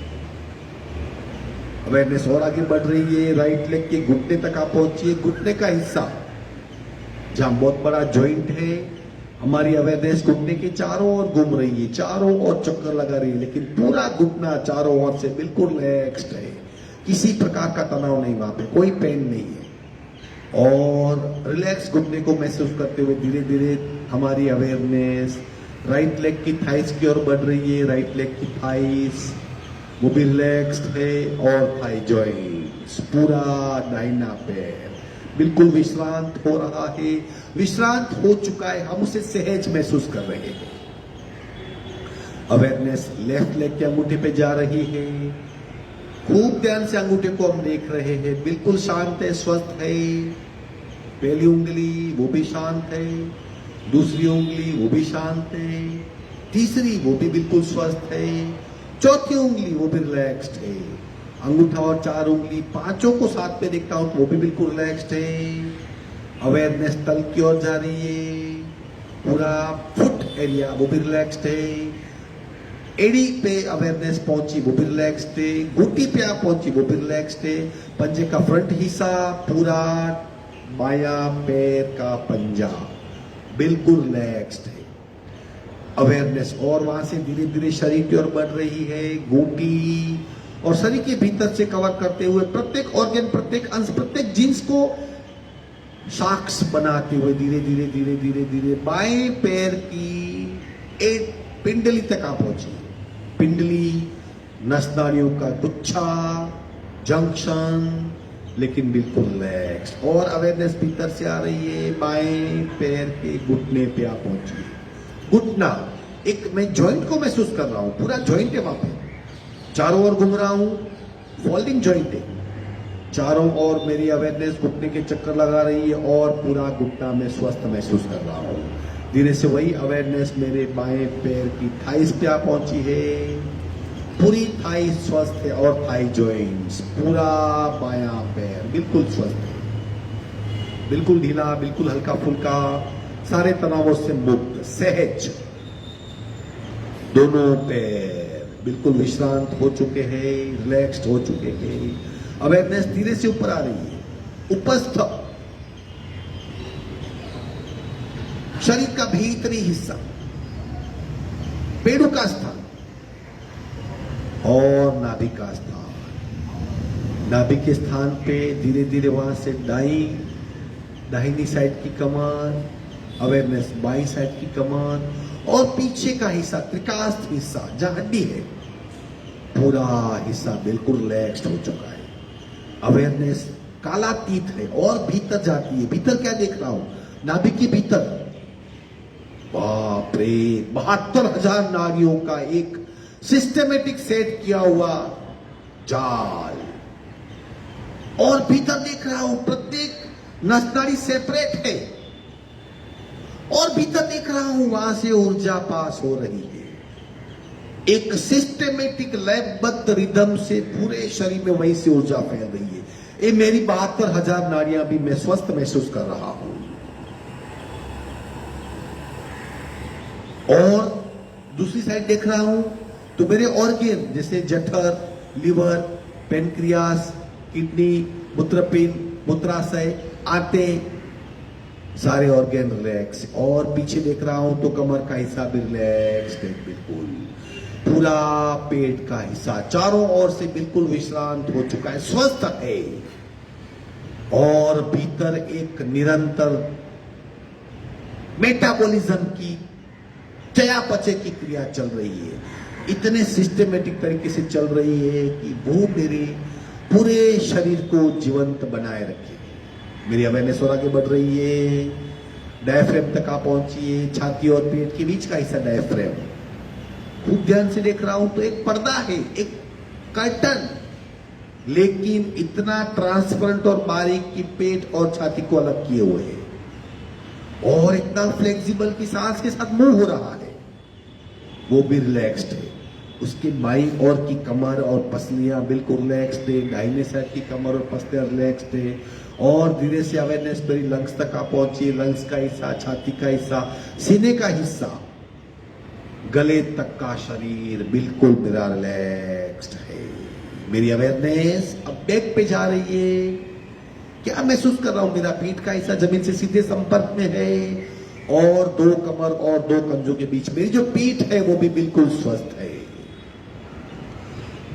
अवेयरनेस और आगे बढ़ रही है, राइट लेग के घुटने तक आ पहुंची है। घुटने का हिस्सा जहां बहुत बड़ा जॉइंट है, हमारी अवेयरनेस घुटने के चारों ओर घूम रही है, चारों ओर चक्कर लगा रही है, लेकिन पूरा घुटना चारों ओर से बिल्कुल रिलैक्स्ड है, किसी प्रकार का तनाव नहीं, वहां पे कोई पेन नहीं है। और रिलैक्स घुटने को महसूस करते हुए धीरे धीरे हमारी अवेयरनेस राइट लेग की थाइस की ओर बढ़ रही है। राइट लेग की थाइस वो भी रिलैक्स्ड है और थाई जॉइंट्स, पूरा दाहिना पैर बिल्कुल विश्रांत हो रहा है, विश्रांत हो चुका है, हम उसे सहज महसूस कर रहे हैं। अवेयरनेस लेफ्ट लेग के अंगूठे पे जा रही है, खूब ध्यान से अंगूठे को हम देख रहे हैं, बिल्कुल शांत है, स्वस्थ है। पहली उंगली वो भी शांत है, दूसरी उंगली वो भी शांत है, तीसरी वो भी बिल्कुल स्वस्थ है, चौथी उंगली वो भी रिलैक्स्ड है। अंगूठा और 4 उंगली पांचों को साथ में देखता हूं तो वो भी बिल्कुल रिलैक्स्ड है। अवेयरनेस तल की ओर जा रही है, पूरा फुट एरिया वो भी रिलैक्स्ड है। एड़ी पे अवेयरनेस पहुंची वो भी रिलैक्स्ड है, घुट्टी पे आप पहुंची वो भी रिलैक्स्ड है। पंजे का फ्रंट हिस्सा, पूरा बायां पैर का पंजा बिल्कुल रिलैक्स्ड है। अवेयरनेस और वहां से धीरे धीरे शरीर की ओर बढ़ रही है, घूंटी और शरीर के भीतर से कवर करते हुए प्रत्येक ऑर्गन, प्रत्येक अंश, प्रत्येक जिन्स को साक्ष बनाते हुए धीरे धीरे धीरे धीरे धीरे बाएं पैर की एक पिंडली तक आ पहुंची। पिंडली नस नाड़ियों का गुच्छा, जंक्शन, लेकिन बिल्कुल रिलैक्स और अवेयरनेस भीतर से आ रही है, बाएं पैर के घुटने पे आ पहुंची। घुटना एक मैं जॉइंट को महसूस कर रहा हूं, पूरा जॉइंट है वहां पे, चारों ओर घूम रहा हूं, फोल्डिंग जॉइंट है, चारों ओर मेरी अवेयरनेस घुटने के चक्कर लगा रही है और पूरा घुटना में स्वस्थ महसूस कर रहा हूं। धीरे से वही अवेयरनेस मेरे बाएं पैर की थाइस पे आ पहुंची है, पूरी थाई स्वस्थ है और थाई जॉइंट्स, पूरा बायां पैर बिल्कुल स्वस्थ है, बिल्कुल ढीला, बिल्कुल हल्का फुल्का, सारे तनावों से मुक्त, सहज। दोनों पैर बिल्कुल विश्रांत हो चुके हैं, रिलैक्स्ड हो चुके हैं। अवेयरनेस धीरे से ऊपर आ रही है, उपस्थ शरीर का भीतरी हिस्सा, पेड़ों का स्थान और नाभि का स्थान। नाभि के स्थान पे धीरे धीरे वहां से दाहिनी साइड की कमर, अवेयरनेस बाई साइड की कमर और पीछे का हिस्सा, त्रिकास्थ हिस्सा जहां हड्डी है, पूरा हिस्सा बिल्कुल रिलैक्स्ड हो चुका है। अवेयरनेस कालातीत है और भीतर जाती है। भीतर क्या देख रहा हूं? नाभि के भीतर बाप रे 72,000 नाड़ियों का एक सिस्टमेटिक सेट किया हुआ जाल, और भीतर देख रहा हूं प्रत्येक नस नाड़ी सेपरेट है, और भीतर देख रहा हूं वहां से ऊर्जा पास हो रही है। एक सिस्टेमेटिक लयबद्ध रिदम से पूरे शरीर में वहीं से ऊर्जा फैल रही है। ये मेरी 72,000 नाड़ियां भी मैं स्वस्थ महसूस कर रहा हूं। और दूसरी साइड देख रहा हूं तो मेरे ऑर्गन जैसे जठर, लिवर, पेनक्रियास, किडनी, मूत्रपिंड, मूत्राशय, आंते, सारे ऑर्गन रिलैक्स। और पीछे देख रहा हूं तो कमर का हिस्सा भी रिलैक्स है, बिल्कुल पूरा पेट का हिस्सा चारों ओर से बिल्कुल विश्रांत हो चुका है, स्वस्थ है। और भीतर एक निरंतर मेटाबॉलिज्म की चयापचय की क्रिया चल रही है। इतने सिस्टेमेटिक तरीके से चल रही है कि वो मेरे पूरे शरीर को जीवंत बनाए रखे। मेरी अवेयरनेस और आगे बढ़ रही है, डायफ्रेम तक आप पहुंचिए, छाती और पेट के बीच का हिस्सा डायफ्रेम। खूब ध्यान से देख रहा हूं तो एक पर्दा है, एक कर्टन, लेकिन इतना ट्रांसपेरेंट और बारीक कि पेट और छाती को अलग किए हुए है। और इतना फ्लेक्सिबल कि सांस के साथ मूव हो रहा है, वो भी रिलैक्स्ड है। उसकी बाईं ओर की कमर और पसलियां बिल्कुल रिलैक्स्ड है, दाहिने साइड की कमर और पसलियां रिलैक्स्ड है। और धीरे से अवेयरनेस मेरी लंग्स तक आप पहुंचिए, लंग्स का हिस्सा, छाती का हिस्सा, सीने का हिस्सा, गले तक का शरीर बिल्कुल मेरा रिलैक्स्ड है। मेरी अवेयरनेस अब बैक पे जा रही है। क्या महसूस कर रहा हूं? मेरा पीठ का हिस्सा जमीन से सीधे संपर्क में है और दो कमर और दो कंधों के बीच मेरी जो पीठ है वो भी बिल्कुल स्वस्थ है,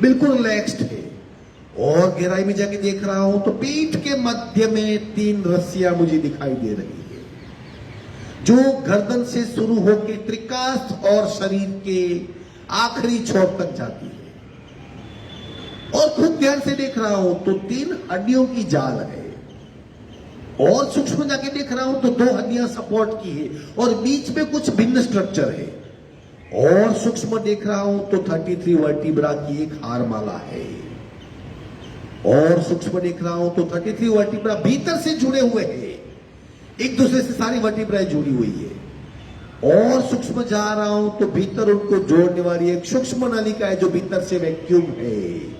बिल्कुल रिलैक्स्ड है। और गहराई में जाके देख रहा हूं तो पीठ के मध्य में 3 रस्सियां मुझे दिखाई दे रही है, जो गर्दन से शुरू होकर त्रिकास्थ और शरीर के आखिरी छोर तक जाती है। और खुद ध्यान से देख रहा हूं तो 3 हड्डियों की जाल है। और सूक्ष्म जाके देख रहा हूं तो 2 हड्डियां सपोर्ट की है और बीच में कुछ भिन्न स्ट्रक्चर है। और सूक्ष्म देख रहा हूं तो 33 वर्टिब्रा की एक हारमाला है। और सूक्ष्म देख रहा हूं तो 33 वर्टिब्रा भीतर से जुड़े हुए हैं, एक दूसरे से सारी वर्टिब्राएं जुड़ी हुई है। और सूक्ष्म जा रहा हूं तो भीतर उनको जोड़ने वाली एक सूक्ष्म नलिका है जो भीतर से वैक्यूम है।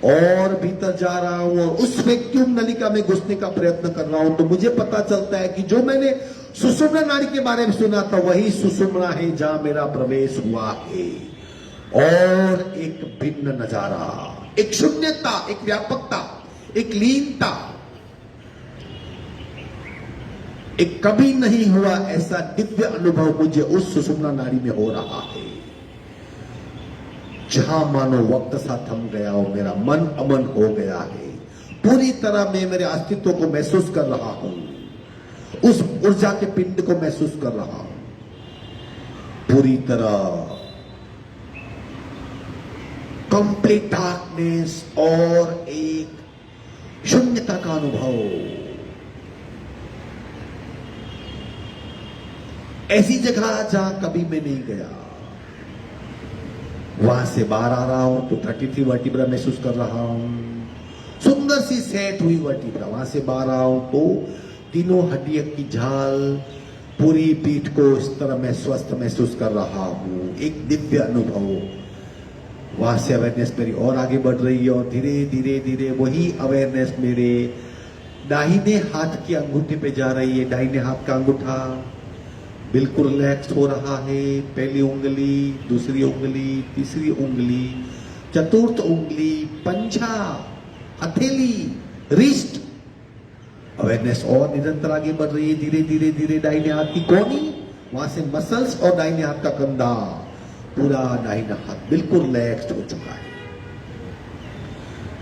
और भीतर जा रहा हूं और उस वैक्यूम नलिका में घुसने का प्रयत्न कर रहा हूं तो मुझे पता चलता है कि जो मैंने सुषुम्ना नाड़ी के बारे में सुना था वही सुषुम्ना है जहां मेरा प्रवेश हुआ है। और एक भिन्न नजारा, एक शून्यता, एक व्यापकता, एक लीनता, एक कभी नहीं हुआ ऐसा दिव्य अनुभव मुझे उस सुषुम्ना नाड़ी में हो रहा है, जहां मानो वक्त सा थम गया और मेरा मन अमन हो गया है। पूरी तरह मैं मेरे अस्तित्व को महसूस कर रहा हूं, उस ऊर्जा के पिंड को महसूस कर रहा हूं पूरी तरह। कंप्लीट डार्कनेस और एक शून्यता का अनुभव। ऐसी जगह जहां कभी मैं नहीं गया। वहां से बाहर आ रहा हूं तो 33 वर्टिब्रा महसूस कर रहा हूं, सुंदर सी सेट हुई वर्टिब्रा। वहां से बाहर आ हूं तो तीनों हड्डियों की झाल, पूरी पीठ को इस तरह मैं स्वस्थ महसूस कर रहा हूं, एक दिव्य अनुभव। वहां से अवेयरनेस मेरी और आगे बढ़ रही है और धीरे धीरे धीरे वही अवेयरनेस मेरे दाहिने हाथ की अंगूठे पे जा रही है। दाहिने हाथ का अंगूठा बिल्कुल रिलैक्स हो रहा है। पहली उंगली, दूसरी उंगली, तीसरी उंगली, चतुर्थ उंगली, पंजा, हथेली, रिस्ट। अवेयरनेस और निरंतर आगे बढ़ रही है। धीरे धीरे धीरे दाहिने हाथ की कोहनी, वहां से मसल्स और दाहिने हाथ का कंधा, पूरा दाहिना हाथ बिल्कुल रिलैक्स्ड हो चुका है।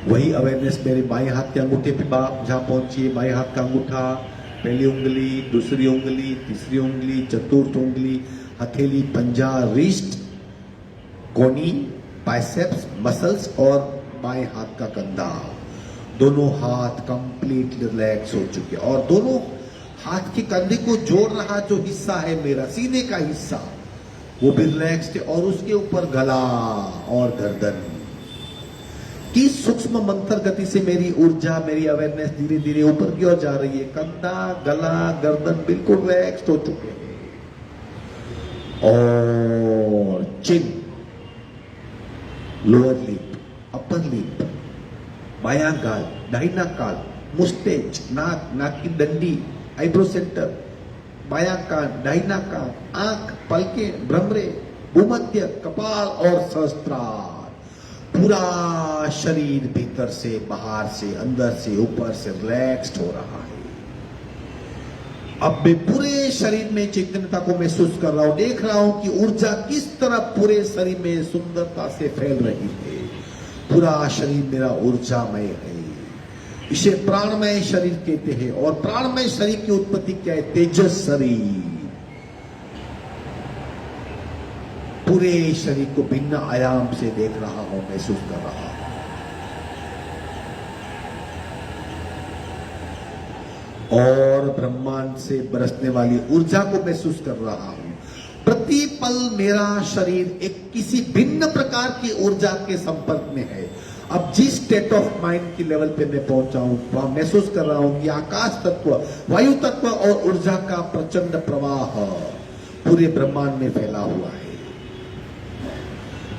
वही अवेयरनेस मेरे बाएं हाथ के अंगूठे पे जहां पहुंची है। बाएं हाथ का अंगूठा, पहली उंगली, दूसरी उंगली, तीसरी उंगली, चतुर्थ उंगली, हथेली, पंजा, रिस्ट, कोनी, बाइसेप्स, मसल्स और बाएं हाथ का कंधा। दोनों हाथ कंप्लीट रिलैक्स हो चुके और दोनों हाथ के कंधे को जोड़ रहा जो हिस्सा है मेरा सीने का हिस्सा, वो भी रिलैक्स्ड है। और उसके ऊपर गला और गर्दन की सूक्ष्म मंत्र गति से मेरी ऊर्जा, मेरी अवेयरनेस धीरे धीरे ऊपर की ओर जा रही है। कंधा, गला, गर्दन बिल्कुल रिलैक्स्ड हो चुके हैं। और चिन लोअर लिप, अपर लिप, बायां गाल, दाहिना गाल, मुस्टेच, नाक, नाक की डंडी, आईब्रो सेंटर, बायां कान, दाहिना कान, आंख, पलके, भ्रमरे, भूमध्य, कपाल और सहस्त्रार। पूरा शरीर भीतर से, बाहर से, अंदर से, ऊपर से रिलैक्स्ड हो रहा है। अब मैं पूरे शरीर में चैतन्यता को महसूस कर रहा हूं, देख रहा हूं कि ऊर्जा किस तरह पूरे शरीर में सुंदरता से फैल रही है। पूरा शरीर मेरा ऊर्जामय है। इसे प्राणमय शरीर कहते हैं। और प्राणमय शरीर की उत्पत्ति क्या है? तेजस शरीर। पूरे शरीर को भिन्न आयाम से देख रहा हूं, महसूस कर रहा हूं। और ब्रह्मांड से बरसने वाली ऊर्जा को महसूस कर रहा हूं। प्रति पल मेरा शरीर एक किसी भिन्न प्रकार की ऊर्जा के संपर्क में है। अब जिस स्टेट ऑफ माइंड की लेवल पे मैं पहुंचा हूं, वहां महसूस कर रहा हूं कि आकाश तत्व, वायु तत्व और ऊर्जा का प्रचंड प्रवाह पूरे ब्रह्मांड में फैला हुआ है।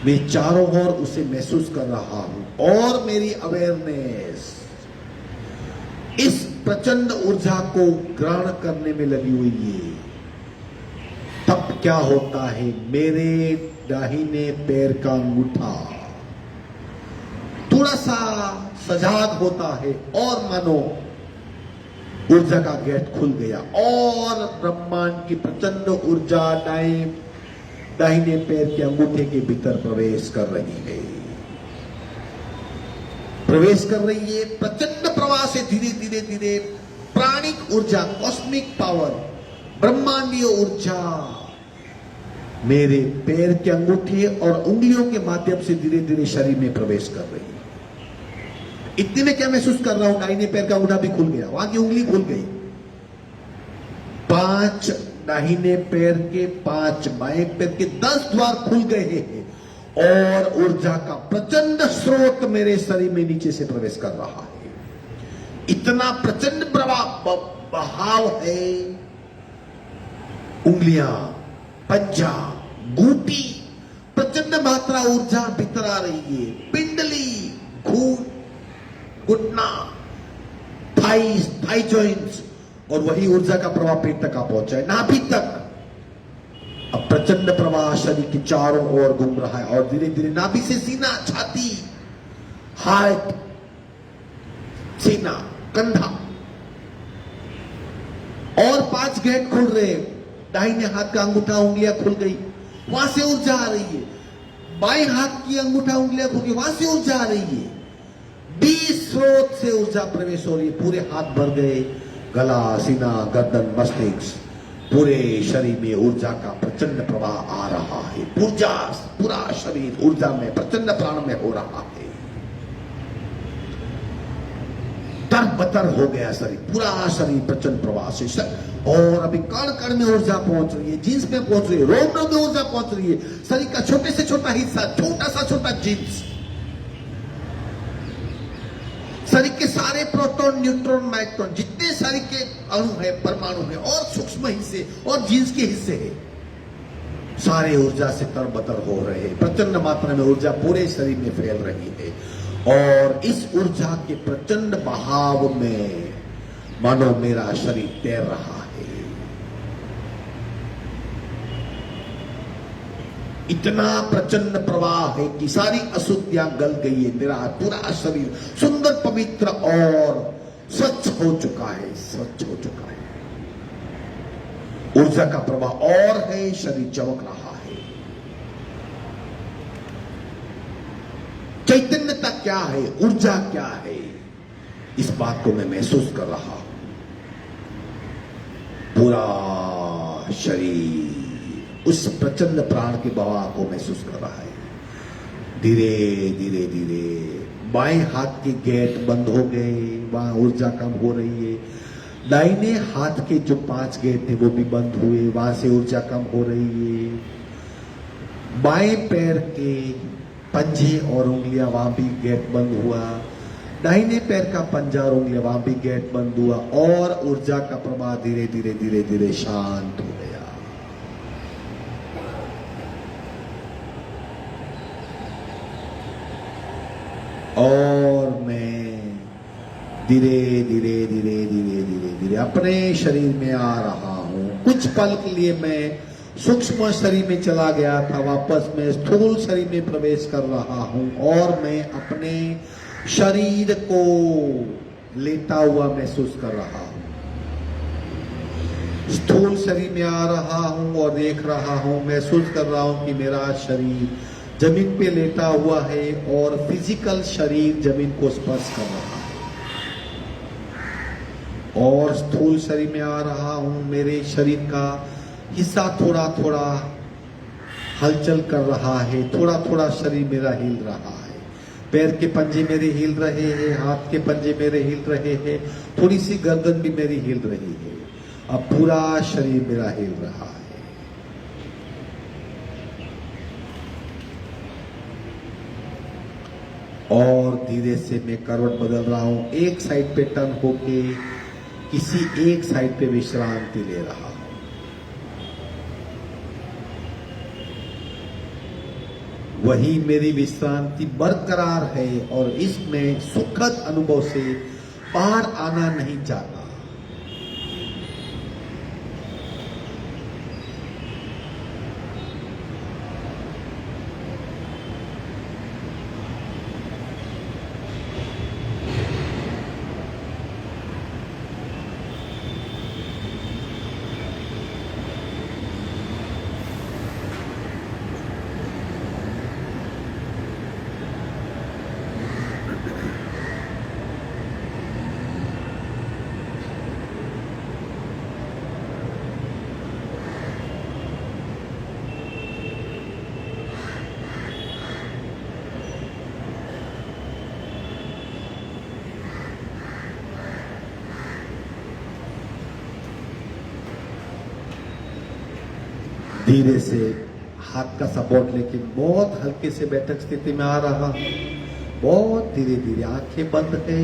मैं चारों ओर उसे महसूस कर रहा हूं और मेरी अवेयरनेस इस प्रचंड ऊर्जा को ग्रहण करने में लगी हुई है। तब क्या होता है? मेरे दाहिने पैर का अंगूठा थोड़ा सा सजाग होता है और मानो ऊर्जा का गेट खुल गया और ब्रह्मांड की प्रचंड ऊर्जा दाहिने पैर के अंगूठे के भीतर प्रवेश कर रही है। प्रवेश कर रही है प्रचंड प्रवाह से। धीरे धीरे धीरे प्राणिक ऊर्जा, कॉस्मिक पावर, ब्रह्मांडीय ऊर्जा मेरे पैर के अंगूठे और उंगलियों के माध्यम से धीरे धीरे शरीर में प्रवेश कर रही है। इतने में क्या महसूस कर रहा हूं? दाहिने पैर का अंगूठा भी खुल गया, वहां की उंगली खुल गई। 5 दाहिने पैर के, 5 बाएं पैर के, 10 द्वार खुल गए हैं और ऊर्जा का प्रचंड स्रोत मेरे शरीर में नीचे से प्रवेश कर रहा है। इतना प्रचंड बहाव है। उंगलियां, पंजा, घूंटी, प्रचंड मात्रा ऊर्जा भीतर आ रही है। पिंडली, घुटना, थाई जॉइंट्स, और वही ऊर्जा का प्रवाह पेट तक आ पहुंचा है, नाभि तक। अब प्रचंड प्रवाह शरीर के चारों ओर घूम रहा है और धीरे धीरे नाभि से सीना, छाती, हार्ट, सीना, कंधा, और 5 गेट खुल रहे। दाहिने हाथ का अंगूठा, उंगलियां खुल गई, वहां से ऊर्जा आ रही है। बाएं हाथ की अंगूठा, उंगलियां खुल गई, वहां से ऊर्जा आ रही है। 20 स्रोत से ऊर्जा प्रवेश हो रही है। पूरे हाथ भर गए, गला, सीना, गर्दन, मस्तिष्क, पूरे शरीर में ऊर्जा का प्रचंड प्रवाह आ रहा है। पूरा शरीर ऊर्जा में, प्रचंड प्राण में हो रहा है। तरबतर हो गया शरीर, पूरा शरीर प्रचंड प्रवाह से। और अभी कण कण में ऊर्जा पहुंच रही है, जींस में पहुंच रही है, रोम में ऊर्जा पहुंच रही है। शरीर का छोटे से छोटा हिस्सा, छोटा सा छोटा जींस, शरीर के सारे प्रोटॉन, न्यूट्रॉन, माइक्रोन, जितने शरीर के अणु है, परमाणु है, और सूक्ष्म हिस्से और जीन्स के हिस्से है, सारे ऊर्जा से तरबतर हो रहे हैं। प्रचंड मात्रा में ऊर्जा पूरे शरीर में फैल रही है और इस ऊर्जा के प्रचंड बहाव में मानो मेरा शरीर तैर रहा है। इतना प्रचंड प्रवाह है कि सारी अशुद्धियां गल गई है। मेरा पूरा शरीर सुंदर, पवित्र और स्वच्छ हो चुका है, स्वच्छ हो चुका है। ऊर्जा का प्रवाह और है, शरीर चमक रहा है। चैतन्यता क्या है, ऊर्जा क्या है, इस बात को मैं महसूस कर रहा हूं। पूरा शरीर उस प्रचंड प्राण के बहाव को महसूस कर रहा है। धीरे धीरे धीरे बाएं हाथ के गेट बंद हो गए, वहां ऊर्जा कम हो रही है। दाहिने हाथ के जो 5 गेट थे वो भी बंद हुए, वहां से ऊर्जा कम हो रही है। बाएं पैर के पंजे और उंगलियां, वहां भी गेट बंद हुआ। दाहिने पैर का पंजा और उंगलियां, वहां भी गेट बंद हुआ और ऊर्जा का प्रवाह धीरे धीरे धीरे धीरे शांत हो गया। और मैं धीरे धीरे धीरे धीरे धीरे धीरे अपने शरीर में आ रहा हूं। कुछ पल के लिए मैं सूक्ष्म शरीर में चला गया था, वापस मैं स्थूल शरीर में प्रवेश कर रहा हूं और मैं अपने शरीर को लेटा हुआ महसूस कर रहा हूं। स्थूल शरीर में आ रहा हूं और देख रहा हूं, महसूस कर रहा हूं कि मेरा शरीर जमीन पे लेटा हुआ है और फिजिकल शरीर जमीन को स्पर्श कर रहा है। और स्थूल शरीर में आ रहा हूं, मेरे शरीर का हिस्सा थोड़ा थोड़ा हलचल कर रहा है, थोड़ा थोड़ा शरीर मेरा हिल रहा है। पैर के पंजे मेरे हिल रहे हैं, हाथ के पंजे मेरे हिल रहे हैं, थोड़ी सी गर्दन भी मेरी हिल रही है। अब पूरा शरीर मेरा हिल रहा है। और धीरे से मैं करवट बदल रहा हूं, एक साइड पे टर्न होके किसी एक साइड पे विश्रांति ले रहा हूं। वही मेरी विश्रांति बरकरार है और इसमें सुखद अनुभव से बाहर आना नहीं चाहता। धीरे से हाथ का सपोर्ट लेके बहुत हल्के से बैठक स्थिति में आ रहा हूं। बहुत धीरे धीरे आंखें बंद है,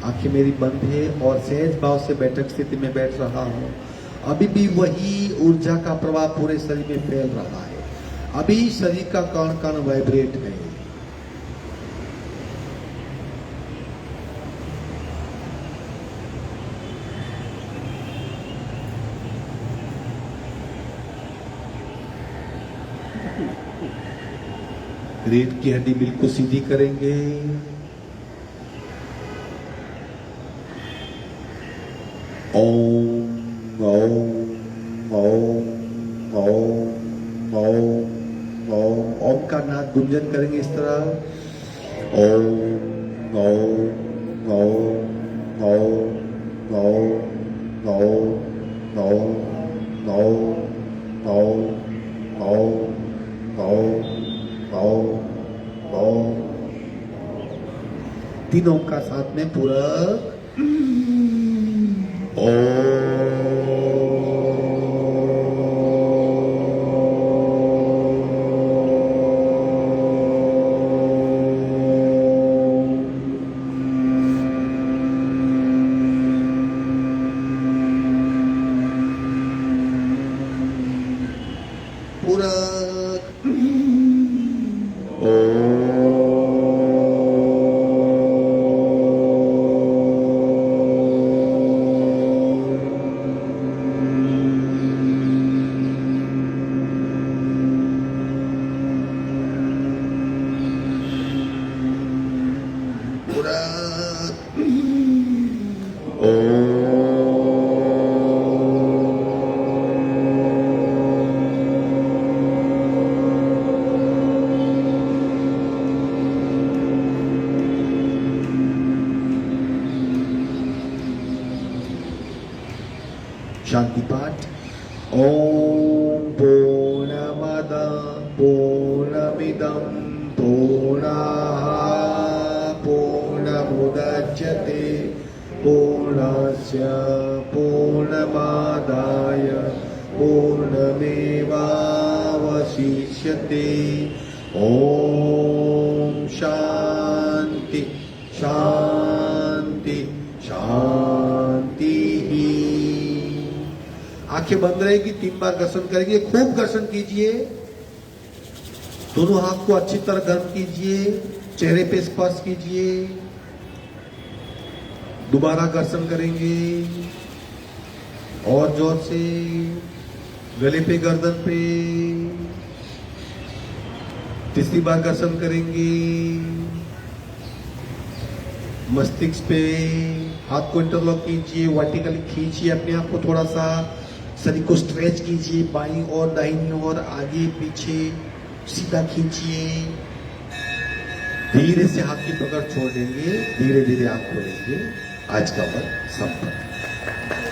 आंखें मेरी बंद है और सहज भाव से बैठक स्थिति में बैठ रहा हूं। अभी भी वही ऊर्जा का प्रवाह पूरे शरीर में फैल रहा है। अभी शरीर का कण कण वाइब्रेट है। रीढ़ की हड्डी बिल्कुल सीधी करेंगे। ओम ओम ओम ओम ओम ओम ओम का नाद गुंजन करेंगे इस तरह। ओम ओम ओम ओम ओम ओम ओम ओम ओम ओम ओम तीन ओम का साथ में पूरक शांति पाठ। ओम पूर्णमद पूर्णमिदं पूर्णाः पूर्णमुदच्यते पूर्णस्य पूर्णमादाय पूर्णमेवावशिष्यते। ओम शांति शांति शांति। आंखें बंद रहेगी, 3 बार घर्षण करेंगे। खूब घर्षण कीजिए, दोनों हाथ को अच्छी तरह गर्म कीजिए। चेहरे पे स्पर्श कीजिए, दोबारा घर्षण करेंगे और जोर से, गले पे, गर्दन पे, तीसरी बार घर्षण करेंगे, मस्तिष्क पे, हाथ को इंटरलॉक कीजिए, वर्टिकली खींचिए अपने आप को, थोड़ा सा शरीर को स्ट्रेच कीजिए, बाईं और दाहिनी और आगे पीछे सीधा खींचिए। धीरे से हाथ की पकड़ छोड़ देंगे, धीरे धीरे आंख खोलेंगे। आज का वर्क संपन्न।